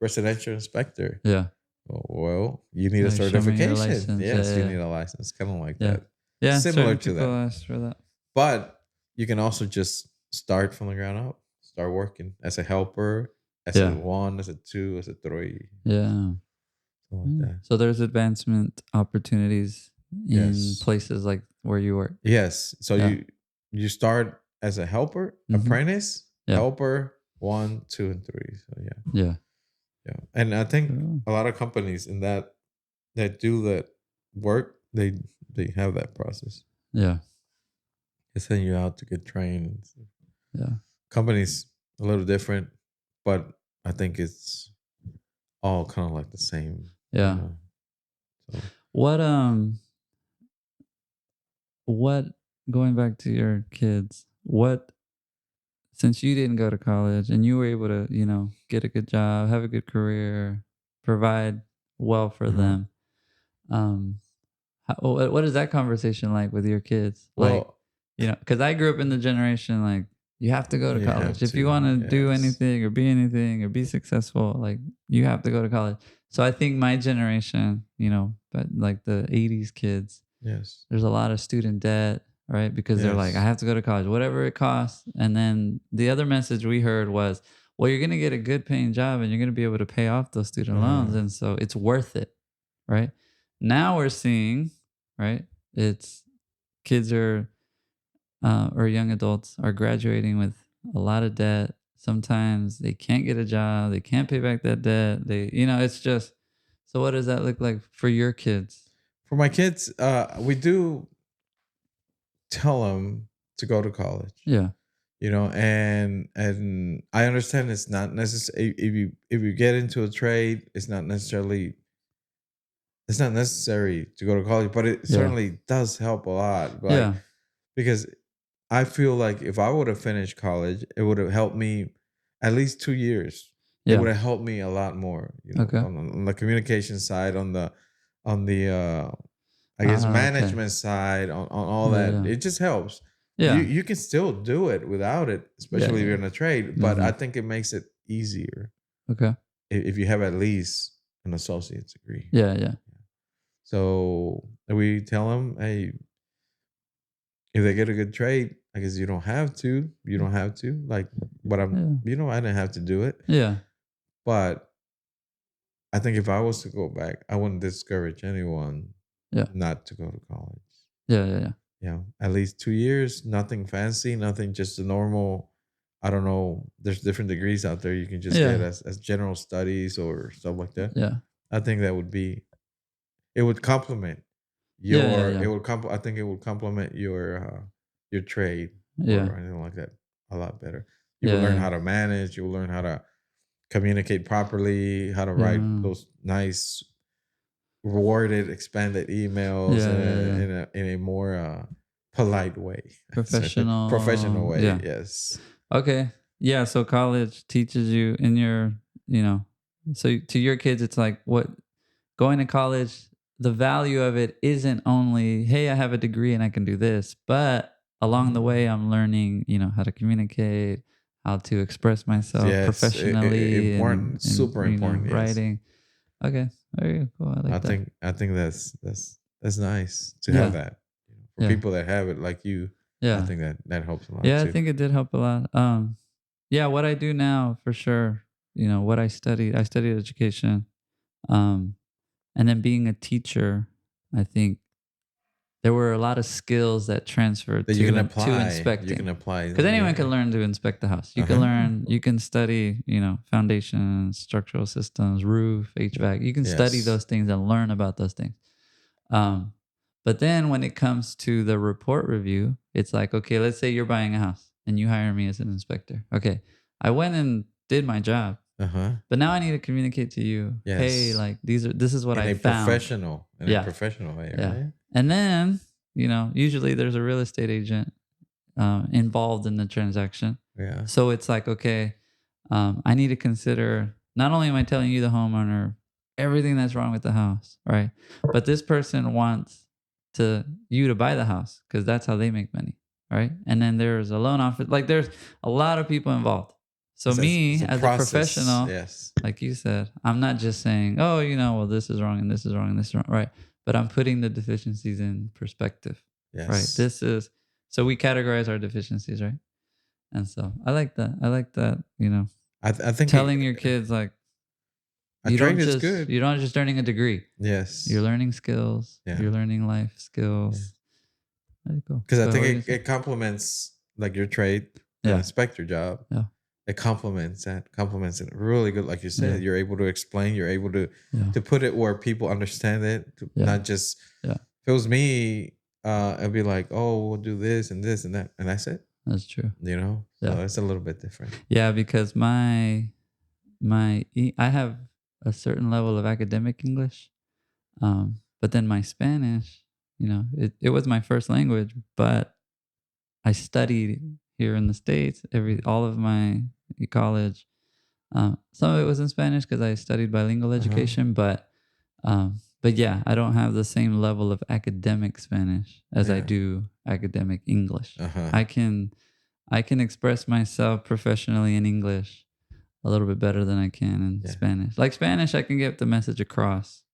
S2: residential inspector."
S1: Yeah.
S2: Well, you need a
S1: Like, show me your
S2: certification.
S1: license.
S2: Yes, you
S1: Yeah.
S2: need a license, kind of like
S1: Yeah.
S2: that.
S1: Yeah.
S2: Similar
S1: Certain
S2: to
S1: people
S2: that.
S1: ask for that.
S2: But you can also just start from the ground up, start working as a helper, as a
S1: Yeah.
S2: 1, as a 2, as a 3,
S1: Yeah.
S2: something like that.
S1: So there's advancement opportunities in
S2: Yes.
S1: places like where you work.
S2: Yes. So
S1: Yeah.
S2: you start as a helper,
S1: Hmm.
S2: apprentice,
S1: Yeah.
S2: helper 1, 2, and 3. So yeah.
S1: Yeah.
S2: Yeah. And I think
S1: Cool.
S2: a lot of companies in that do that work, they have that process.
S1: Yeah.
S2: They send you out to get trained.
S1: Yeah.
S2: Companies a little different, but I think it's all kind of like the same, you
S1: Yeah.
S2: know. So
S1: What what going back to your kids, what since you didn't go to college and you were able to, get a good job, have a good career, provide well for
S2: uh-huh.
S1: them, um what is that conversation like with your kids? Like,
S2: Well,
S1: because I grew up in the generation like you have to go to
S2: you have
S1: college if you
S2: to,
S1: want to do
S2: yes.
S1: anything or be successful. Like you have to go to college. So I think my generation, but like the '80s kids,
S2: Yes.
S1: there's a lot of student debt, right? Because they're like, I
S2: Yes.
S1: have to go to college, whatever it costs. And then the other message we heard was, well, you're going to get a good paying job and you're going to be able to pay off those student loans.
S2: Uh-huh.
S1: And so it's worth it, right? Now we're seeing, right? It's kids or young adults are graduating with a lot of debt. Sometimes they can't get a job, they can't pay back that debt. It's just, so what does that look like for your kids?
S2: For my kids, we do tell them to go to college.
S1: Yeah.
S2: And I understand it's not necessary if you get into a trade, it's not necessary to go to college, but it
S1: Yeah.
S2: certainly does help a lot. Like
S1: Yeah.
S2: because I feel like if I would have finished college, it would have helped me at least 2 years. It
S1: Yeah.
S2: would have helped me a lot more,
S1: Okay.
S2: on the communication side, on the I guess
S1: Okay.
S2: management side, on all
S1: Yeah,
S2: that.
S1: yeah.
S2: It just helps. You
S1: Yeah.
S2: you can still do it without it,
S1: Yeah,
S2: especially if you're
S1: yeah.
S2: in a trade. But I
S1: Mhm.
S2: think it makes it easier
S1: Okay.
S2: if you have at least an associate's degree.
S1: Yeah, yeah.
S2: So we tell them, hey, if they get a good trade, I guess you don't have to. You don't have to. Like, but
S1: Yeah.
S2: I didn't have to do it.
S1: Yeah.
S2: But I think if I was to go back, I wouldn't discourage anyone
S1: Yeah.
S2: not to go to college.
S1: Yeah, yeah, yeah.
S2: Yeah, at least 2 years, nothing fancy, nothing, just a normal. I don't know. There's different degrees out there you can just get
S1: Yeah.
S2: as general studies or stuff like that.
S1: Yeah.
S2: I think that would be. It would complement
S1: Yeah, yeah,
S2: your.
S1: yeah.
S2: It would I think it would complement your trade
S1: Yeah.
S2: or anything like that a lot better. You will
S1: Yeah,
S2: learn
S1: yeah.
S2: how to manage. You will learn how to communicate properly. How to write
S1: Yeah.
S2: those nice worded, expanded emails
S1: Yeah, yeah, yeah.
S2: in a more polite way, so, professional
S1: Professional.
S2: way.
S1: Yeah.
S2: Yes.
S1: Okay. Yeah, so college teaches you in your, so to your kids it's like what going to college, the value of it isn't only, hey, I have a degree and I can do this, but along the way,
S2: Mhm.
S1: I'm learning, how to communicate, how to express myself
S2: Yes,
S1: professionally
S2: important,
S1: and
S2: super important. Yes,
S1: writing. Okay, very cool. I
S2: I
S1: like that.
S2: think I think that's nice to have
S1: Yeah,
S2: that. For
S1: yeah,
S2: people that have it like you, I
S1: yeah,
S2: think that helps a lot
S1: yeah. I
S2: too.
S1: think it did help a lot. Yeah, what I do now for sure. What I studied education, um, and then being a teacher. I think there were a lot of skills that transferred
S2: That you can
S1: to
S2: apply. You can
S1: inspecting,
S2: apply.
S1: because anyone
S2: Yeah.
S1: can learn to inspect the house. You
S2: Uh
S1: can
S2: huh.
S1: learn, you can study, foundations, structural systems, roof, HVAC. You can study
S2: Yes.
S1: those things and learn about those things. Um, but then when it comes to the report review, it's like, okay, let's say you're buying a house and you hire me as an inspector. Okay, I went and did my job,
S2: Uh huh.
S1: but now I need to communicate to you, hey,
S2: Yes.
S1: like this is what I found.
S2: In a
S1: Yeah,
S2: professional way,
S1: yeah.
S2: right?
S1: And then, usually there's a real estate agent involved in the transaction.
S2: Yeah.
S1: So it's like, okay, I need to consider not only am I telling you, the homeowner, everything that's wrong with the house, right? But this person wants you to buy the house because that's how they make money, right? And then there's a loan office. Like there's a lot of people involved. So
S2: It's
S1: me
S2: a
S1: as a
S2: process.
S1: professional,
S2: Yes.
S1: like you said, I'm not just saying, oh, well, this is wrong and this is wrong and this is wrong, right? But I'm putting the deficiencies in perspective, right?
S2: Yes.
S1: So we categorize our deficiencies, right? And so I like that. I like that,
S2: I think
S1: telling your kids like
S2: a trade is good.
S1: you're not just learning a degree.
S2: Yes.
S1: You're learning skills.
S2: Yeah.
S1: You're learning life
S2: Yeah.
S1: skills. Very cool.
S2: Because I
S1: Go ahead, what were you
S2: think
S1: gonna
S2: it complements like your trade, the
S1: Yeah.
S2: inspector job.
S1: Yeah.
S2: It complements it really good. Like you said,
S1: Yeah.
S2: you're able to explain, you're able to
S1: Yeah.
S2: put it where people understand it,
S1: Yeah.
S2: not just
S1: Yeah.
S2: if it was me, I'd be like, oh, we'll do this and this and that, and that's it.
S1: That's true.
S2: You know, so
S1: Yeah.
S2: it's a little bit different.
S1: Yeah, because I have a certain level of academic English, but then my Spanish, it was my first language, but I studied here in the States all of my college. Some of it was in Spanish because I studied bilingual education, but yeah, I don't have the same level of academic Spanish as I do academic English. I can express myself professionally in English a little bit better than I can in Spanish. Like Spanish, I can get the message across.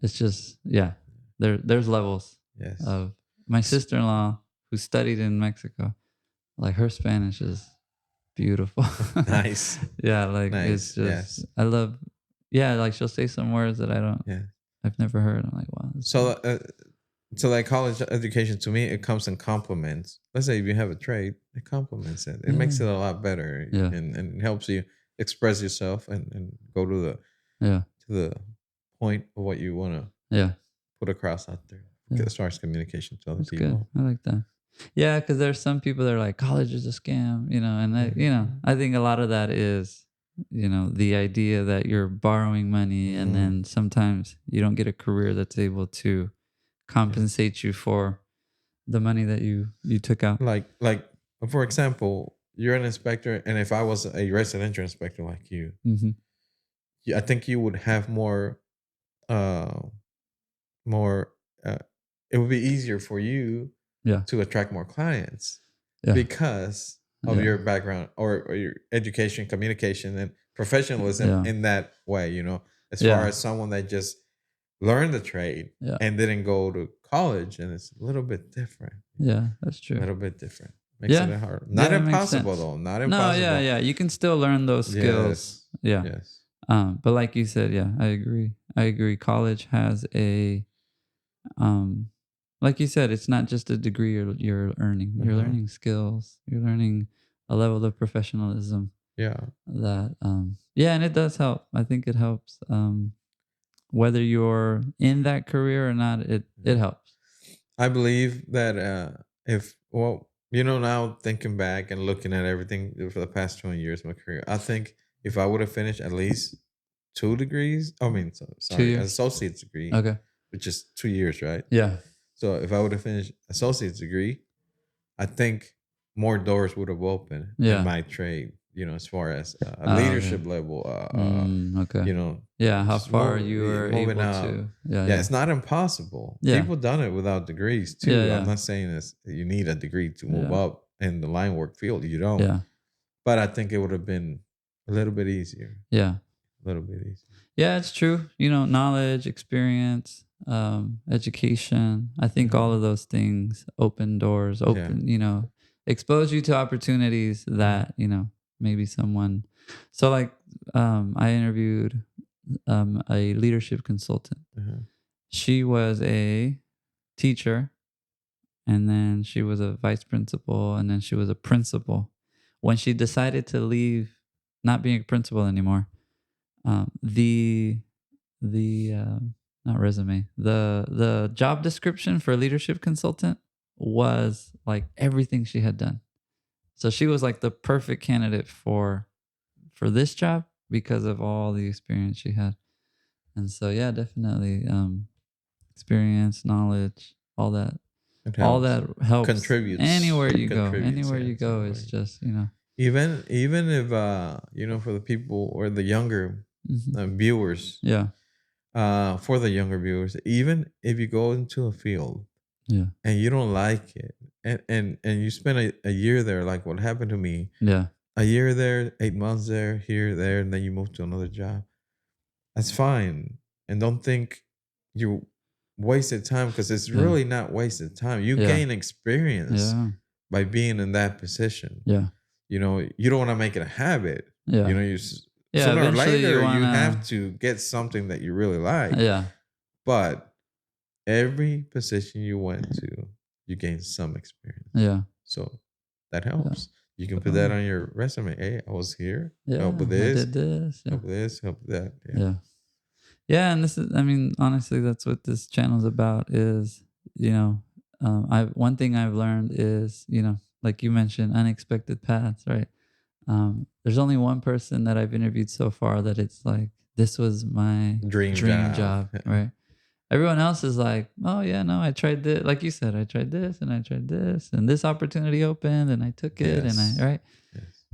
S1: It's just there's levels.
S2: Yes.
S1: Of my sister-in-law who studied in Mexico, like her Spanish is beautiful.
S2: Nice.
S1: Yeah, like
S2: Nice.
S1: it's just I love. Yeah, like she'll say some words that I've never heard. I'm like, wow.
S2: So like college education to me, it comes in complements. Let's say if you have a trade, it complements it. It makes it a lot better.
S1: Yeah.
S2: And it helps you express yourself and go to the point of what you want to put across out there. As far as communication to other people.
S1: Good. I like that. Yeah, because there's some people that are like, college is a scam, and I think a lot of that is, the idea that you're borrowing money and then sometimes you don't get a career that's able to compensate you for the money that you took out.
S2: Like for example, you're an inspector, and if I was a residential inspector like you, I think you would have more it would be easier for you to attract more clients because of your background or your education, communication, and professionalism in that way, as far as someone that just learned the trade and didn't go to college, and it's a little bit different.
S1: Yeah, that's true.
S2: A little bit different. Makes it hard. Not impossible though. Not impossible.
S1: No, yeah. You can still learn those skills.
S2: Yes.
S1: Yeah. Yes. But like you said, I agree. College has a like you said, it's not just a degree you're earning. You're learning skills. You're learning a level of professionalism.
S2: Yeah.
S1: That and it does help. I think it helps. Whether you're in that career or not, it helps.
S2: I believe that now thinking back and looking at everything for the past 20 years of my career, I think if I would have finished at least 2 degrees, associate's degree, which is 2 years, right?
S1: Yeah.
S2: So if I would have finished associate's degree, I think more doors would have opened in my trade. As far as a leadership level,
S1: how far you were able to.
S2: It's not impossible. People done it without degrees too. I'm not saying this. You need a degree to move up in the line work field. You don't.
S1: Yeah.
S2: But I think it would have been a little bit easier.
S1: Yeah.
S2: A little bit easier.
S1: Yeah, it's true. Knowledge, experience, education. I think all of those things open doors, expose you to opportunities that, maybe someone. So like I interviewed a leadership consultant. She was a teacher, and then she was a vice principal, and then she was a principal. When she decided to leave, not being a principal anymore, the not resume, the job description for a leadership consultant was like everything she had done. So she was like the perfect candidate for this job because of all the experience she had. And so definitely experience, knowledge, all that helps.
S2: Contributes
S1: anywhere you go. Anywhere you go is just
S2: even if for the people or the younger viewers, for the younger viewers, even if you go into a field and you don't like it, and you spend a year there, like what happened to me, a year there, 8 months there, here, there, and then you move to another job, that's fine. And don't think you wasted time, because it's really not wasted time. You gain experience by being in that position. you know, you don't want to make it a habit.
S1: Yeah.
S2: You know,
S1: Yeah.
S2: sooner or
S1: Eventually, you
S2: later you
S1: wanna.
S2: have to get something that you really like.
S1: Yeah.
S2: But every position you went to, you gained some experience.
S1: Yeah.
S2: So that
S1: Yeah.
S2: helps. You can put that
S1: Totally.
S2: on your resume. Hey, I was here. Help with
S1: Yeah. I
S2: this.
S1: did this. Yeah.
S2: Help with this. Help with that. Yeah.
S1: Yeah. Yeah, and this is, I mean, honestly, that's what this channel is about is, you know, I one thing I've learned is, you know, like you mentioned, unexpected paths, right? There's only one person that I've interviewed so far that it's like, this was my
S2: Dream
S1: dream
S2: job.
S1: job, right? Everyone else is like, oh yeah, no, I tried this. Like you said, I tried this and I tried this and this opportunity opened and I took it and I,
S2: Yes.
S1: right?
S2: Yes.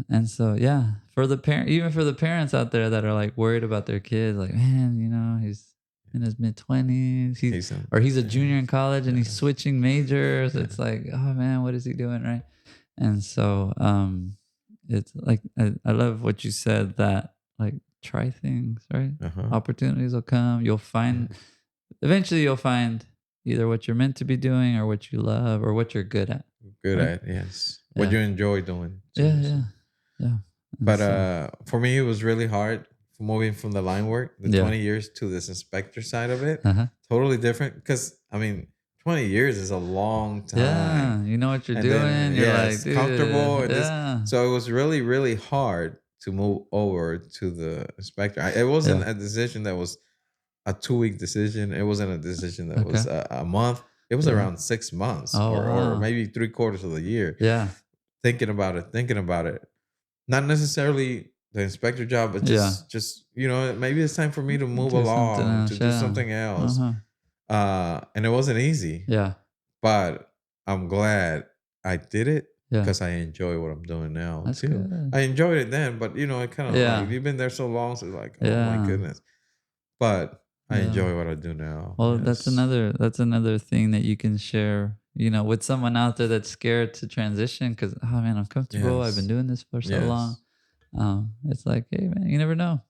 S1: And so yeah, for the parent, even for the parents out there that are like worried about their kids, like, man, you know, he's in his mid-20s,
S2: He's
S1: he's a junior in college and he's
S2: yes.
S1: switching majors.
S2: Yeah.
S1: It's like, oh man, what is he doing, right? And so it's like I love what you said, that like try things, right?
S2: Uh-huh.
S1: Opportunities will come. You'll find
S2: Yeah.
S1: eventually you'll find either what you're meant to be doing or what you love or what you're good at.
S2: Good
S1: Right?
S2: at, yes. What
S1: Yeah.
S2: you enjoy doing
S1: Yeah,
S2: too.
S1: yeah.
S2: So.
S1: Yeah. And
S2: But
S1: so
S2: for me, it was really hard moving from the line work, the
S1: yeah.
S2: 20 years to this inspector side of it.
S1: Uh-huh.
S2: Totally different. Because, I mean, 20 years is a long
S1: Yeah.
S2: time.
S1: You know what you're
S2: And then,
S1: doing. You're like,
S2: yes, comfortable.
S1: dude.
S2: And this.
S1: Yeah.
S2: So it was really, really hard to move over to the inspector. It wasn't
S1: Yeah.
S2: a decision that was a 2-week decision. It wasn't a decision that was
S1: Okay.
S2: a month. It was
S1: Yeah.
S2: around 6 months
S1: Oh
S2: or
S1: wow.
S2: maybe 3/4 of the year.
S1: Yeah.
S2: Thinking about it. Not necessarily the inspector job, but
S1: Yeah.
S2: just you know, maybe it's time for me to move
S1: Do something
S2: along, to
S1: else.
S2: do
S1: Yeah.
S2: something else.
S1: Uh-huh.
S2: And it wasn't easy,
S1: Yeah.
S2: but I'm glad I did it
S1: Yeah.
S2: because I enjoy what I'm doing now
S1: That's
S2: too.
S1: good.
S2: I enjoyed it then, but you know, it kind of like
S1: Yeah.
S2: you've been there so long, so it's like, oh my
S1: Yeah.
S2: goodness. But I
S1: Yeah.
S2: enjoy what I do now.
S1: Well,
S2: Yes.
S1: that's another thing that you can share, you know, with someone out there that's scared to transition because, oh man, I'm comfortable. I've been
S2: Yes.
S1: doing this for so long.
S2: Yes.
S1: It's like, hey man, you never know.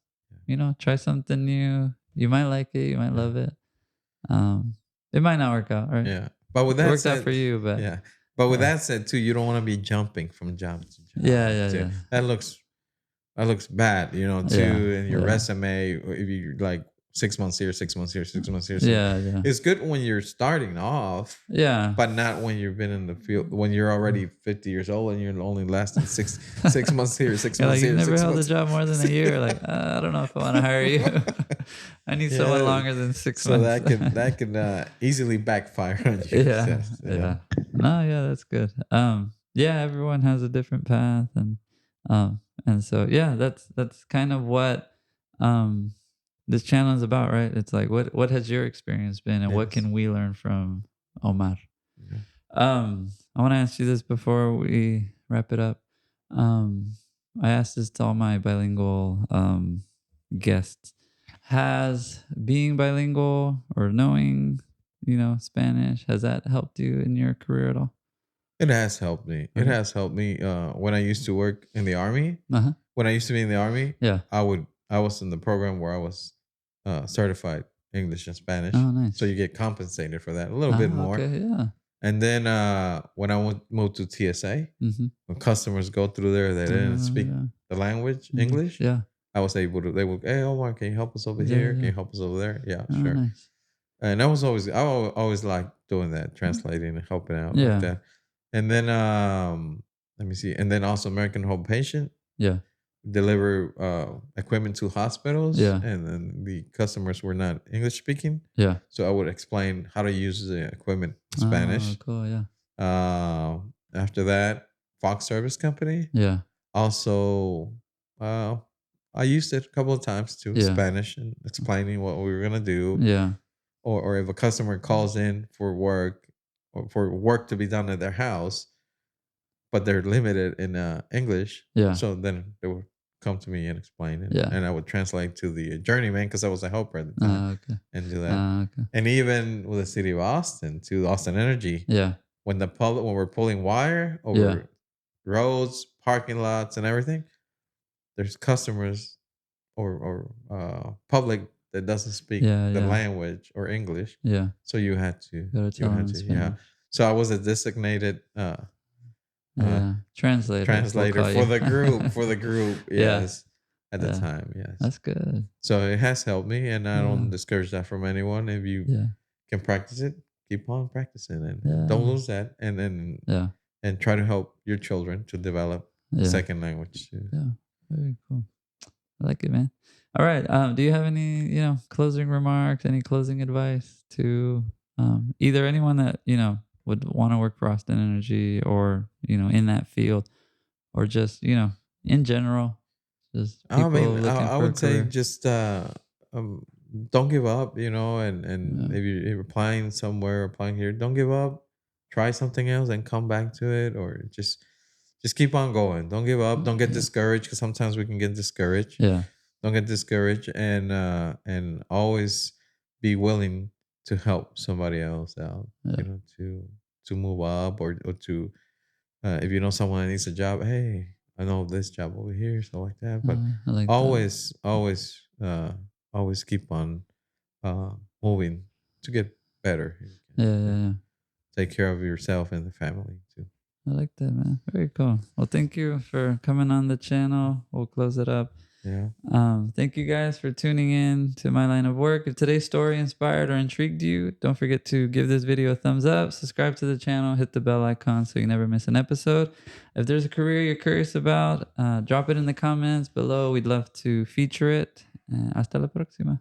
S1: You know, try something new. You might like it, you might
S2: Yeah.
S1: love it. It might not work out, right?
S2: Yeah. But with
S1: It
S2: that
S1: worked out for
S2: said,
S1: you, but
S2: yeah. But with
S1: yeah.
S2: that said too, you don't want to be jumping from job to
S1: Yeah,
S2: job
S1: yeah,
S2: too.
S1: yeah.
S2: That looks bad, you know,
S1: Yeah.
S2: too, in your
S1: Yeah.
S2: resume. If you like 6 months here, 6 months here, 6 months here. So
S1: Yeah, yeah.
S2: it's good when you're starting off,
S1: Yeah.
S2: but not when you've been in the field when you're already 50 years old and you're only lasting 6 months here, 6
S1: You're
S2: months
S1: like, you've
S2: here,
S1: never
S2: 6
S1: held a
S2: months.
S1: job more than a year. Like, I don't know if I want to hire you. I need someone
S2: Yeah.
S1: longer than 6
S2: So
S1: months.
S2: that could easily backfire on you.
S1: Yeah,
S2: Yes,
S1: yeah. No, yeah, that's good. Yeah, everyone has a different path, and so yeah, that's kind of what um this channel is about, right? It's like, what has your experience been, and what
S2: Yes.
S1: can we learn from Omar?
S2: Yeah.
S1: I want to ask you this before we wrap it up. I asked this to all my bilingual guests. Has being bilingual or knowing, you know, Spanish, has that helped you in your career at all?
S2: It has helped me. It
S1: Right.
S2: has helped me. When I used to work in the army,
S1: Uh-huh.
S2: when I used to be in the army,
S1: Yeah.
S2: I was in the program where I was certified English and Spanish,
S1: Oh,
S2: so
S1: nice.
S2: you get compensated for that a little bit more.
S1: Okay. Yeah.
S2: And then when I moved to TSA,
S1: Mm-hmm.
S2: when customers go through there that didn't speak
S1: Yeah.
S2: the language
S1: English.
S2: English,
S1: Yeah.
S2: I was able to. They would, hey Omar, can you help us over
S1: Yeah.
S2: here? Can
S1: Yeah.
S2: you help us over there? Yeah,
S1: Oh,
S2: sure.
S1: nice.
S2: And that was always always liked doing that, translating and helping out like
S1: Yeah.
S2: that. And then let me see. And then also American Home Patient
S1: Yeah.
S2: deliver equipment to hospitals,
S1: Yeah.
S2: and then the customers were not English speaking,
S1: Yeah.
S2: so I would explain how to use the equipment in
S1: Oh,
S2: Spanish.
S1: cool. Yeah.
S2: After that, Fox Service Company.
S1: Yeah.
S2: Also, uh, I used it a couple of times too,
S1: Yeah.
S2: Spanish, and explaining what we were gonna do,
S1: Yeah.
S2: or if a customer calls in for work or for work to be done at their house, but they're limited in English.
S1: Yeah.
S2: So then they would come to me and explain it,
S1: Yeah.
S2: and I would translate to the journeyman because I was a helper at the time,
S1: Okay.
S2: and do that.
S1: Okay.
S2: And even with the city of Austin, to Austin Energy,
S1: Yeah.
S2: when when we're pulling wire
S1: Yeah.
S2: over roads, parking lots, and everything, there's customers or public that doesn't speak
S1: Yeah.
S2: the
S1: Yeah.
S2: language or English,
S1: Yeah.
S2: so you
S1: Gotta tell them
S2: had
S1: in
S2: to, yeah.
S1: Spanish.
S2: So I was a designated
S1: Yeah. Translator, we'll
S2: translator
S1: call you.
S2: for the group,
S1: Yeah,
S2: yes, at the
S1: yeah.
S2: time, yes.
S1: That's good.
S2: So it has helped me, and I
S1: Yeah,
S2: don't discourage that from anyone. If you
S1: yeah,
S2: can practice it, keep on practicing, and don't
S1: yeah,
S2: lose that,
S1: yeah,
S2: and try to help your children to develop a
S1: yeah,
S2: second language too.
S1: yeah. Very cool. I like it, man. All right. Do you have any, closing remarks, any closing advice to either anyone that, would want to work for Austin Energy or, in that field or just, in general, just
S2: I
S1: people
S2: mean,
S1: looking
S2: I
S1: for a
S2: would say
S1: career?
S2: just um, don't give up, and
S1: Yeah.
S2: if you're applying somewhere, applying here, don't give up. Try something else and come back to it, or just keep on going. Don't give up. Don't get
S1: Yeah.
S2: discouraged because sometimes we can get discouraged.
S1: Yeah.
S2: Don't get discouraged, and always be willing to help somebody else out.
S1: Yeah.
S2: To move up, or to if you know someone that needs a job, hey, I know this job over here, so like that. But
S1: I like that.
S2: always, always, always keep on moving to get better.
S1: Yeah. Yeah. Yeah.
S2: Take care of yourself and the family too.
S1: I like that, man. Very cool. Well, thank you for coming on the channel. We'll close it up.
S2: Yeah.
S1: Thank you guys for tuning in to my line of work. If today's story inspired or intrigued you, don't forget to give this video a thumbs up, subscribe to the channel, hit the bell icon so you never miss an episode. If there's a career you're curious about, drop it in the comments below. We'd love to feature it. Hasta la próxima.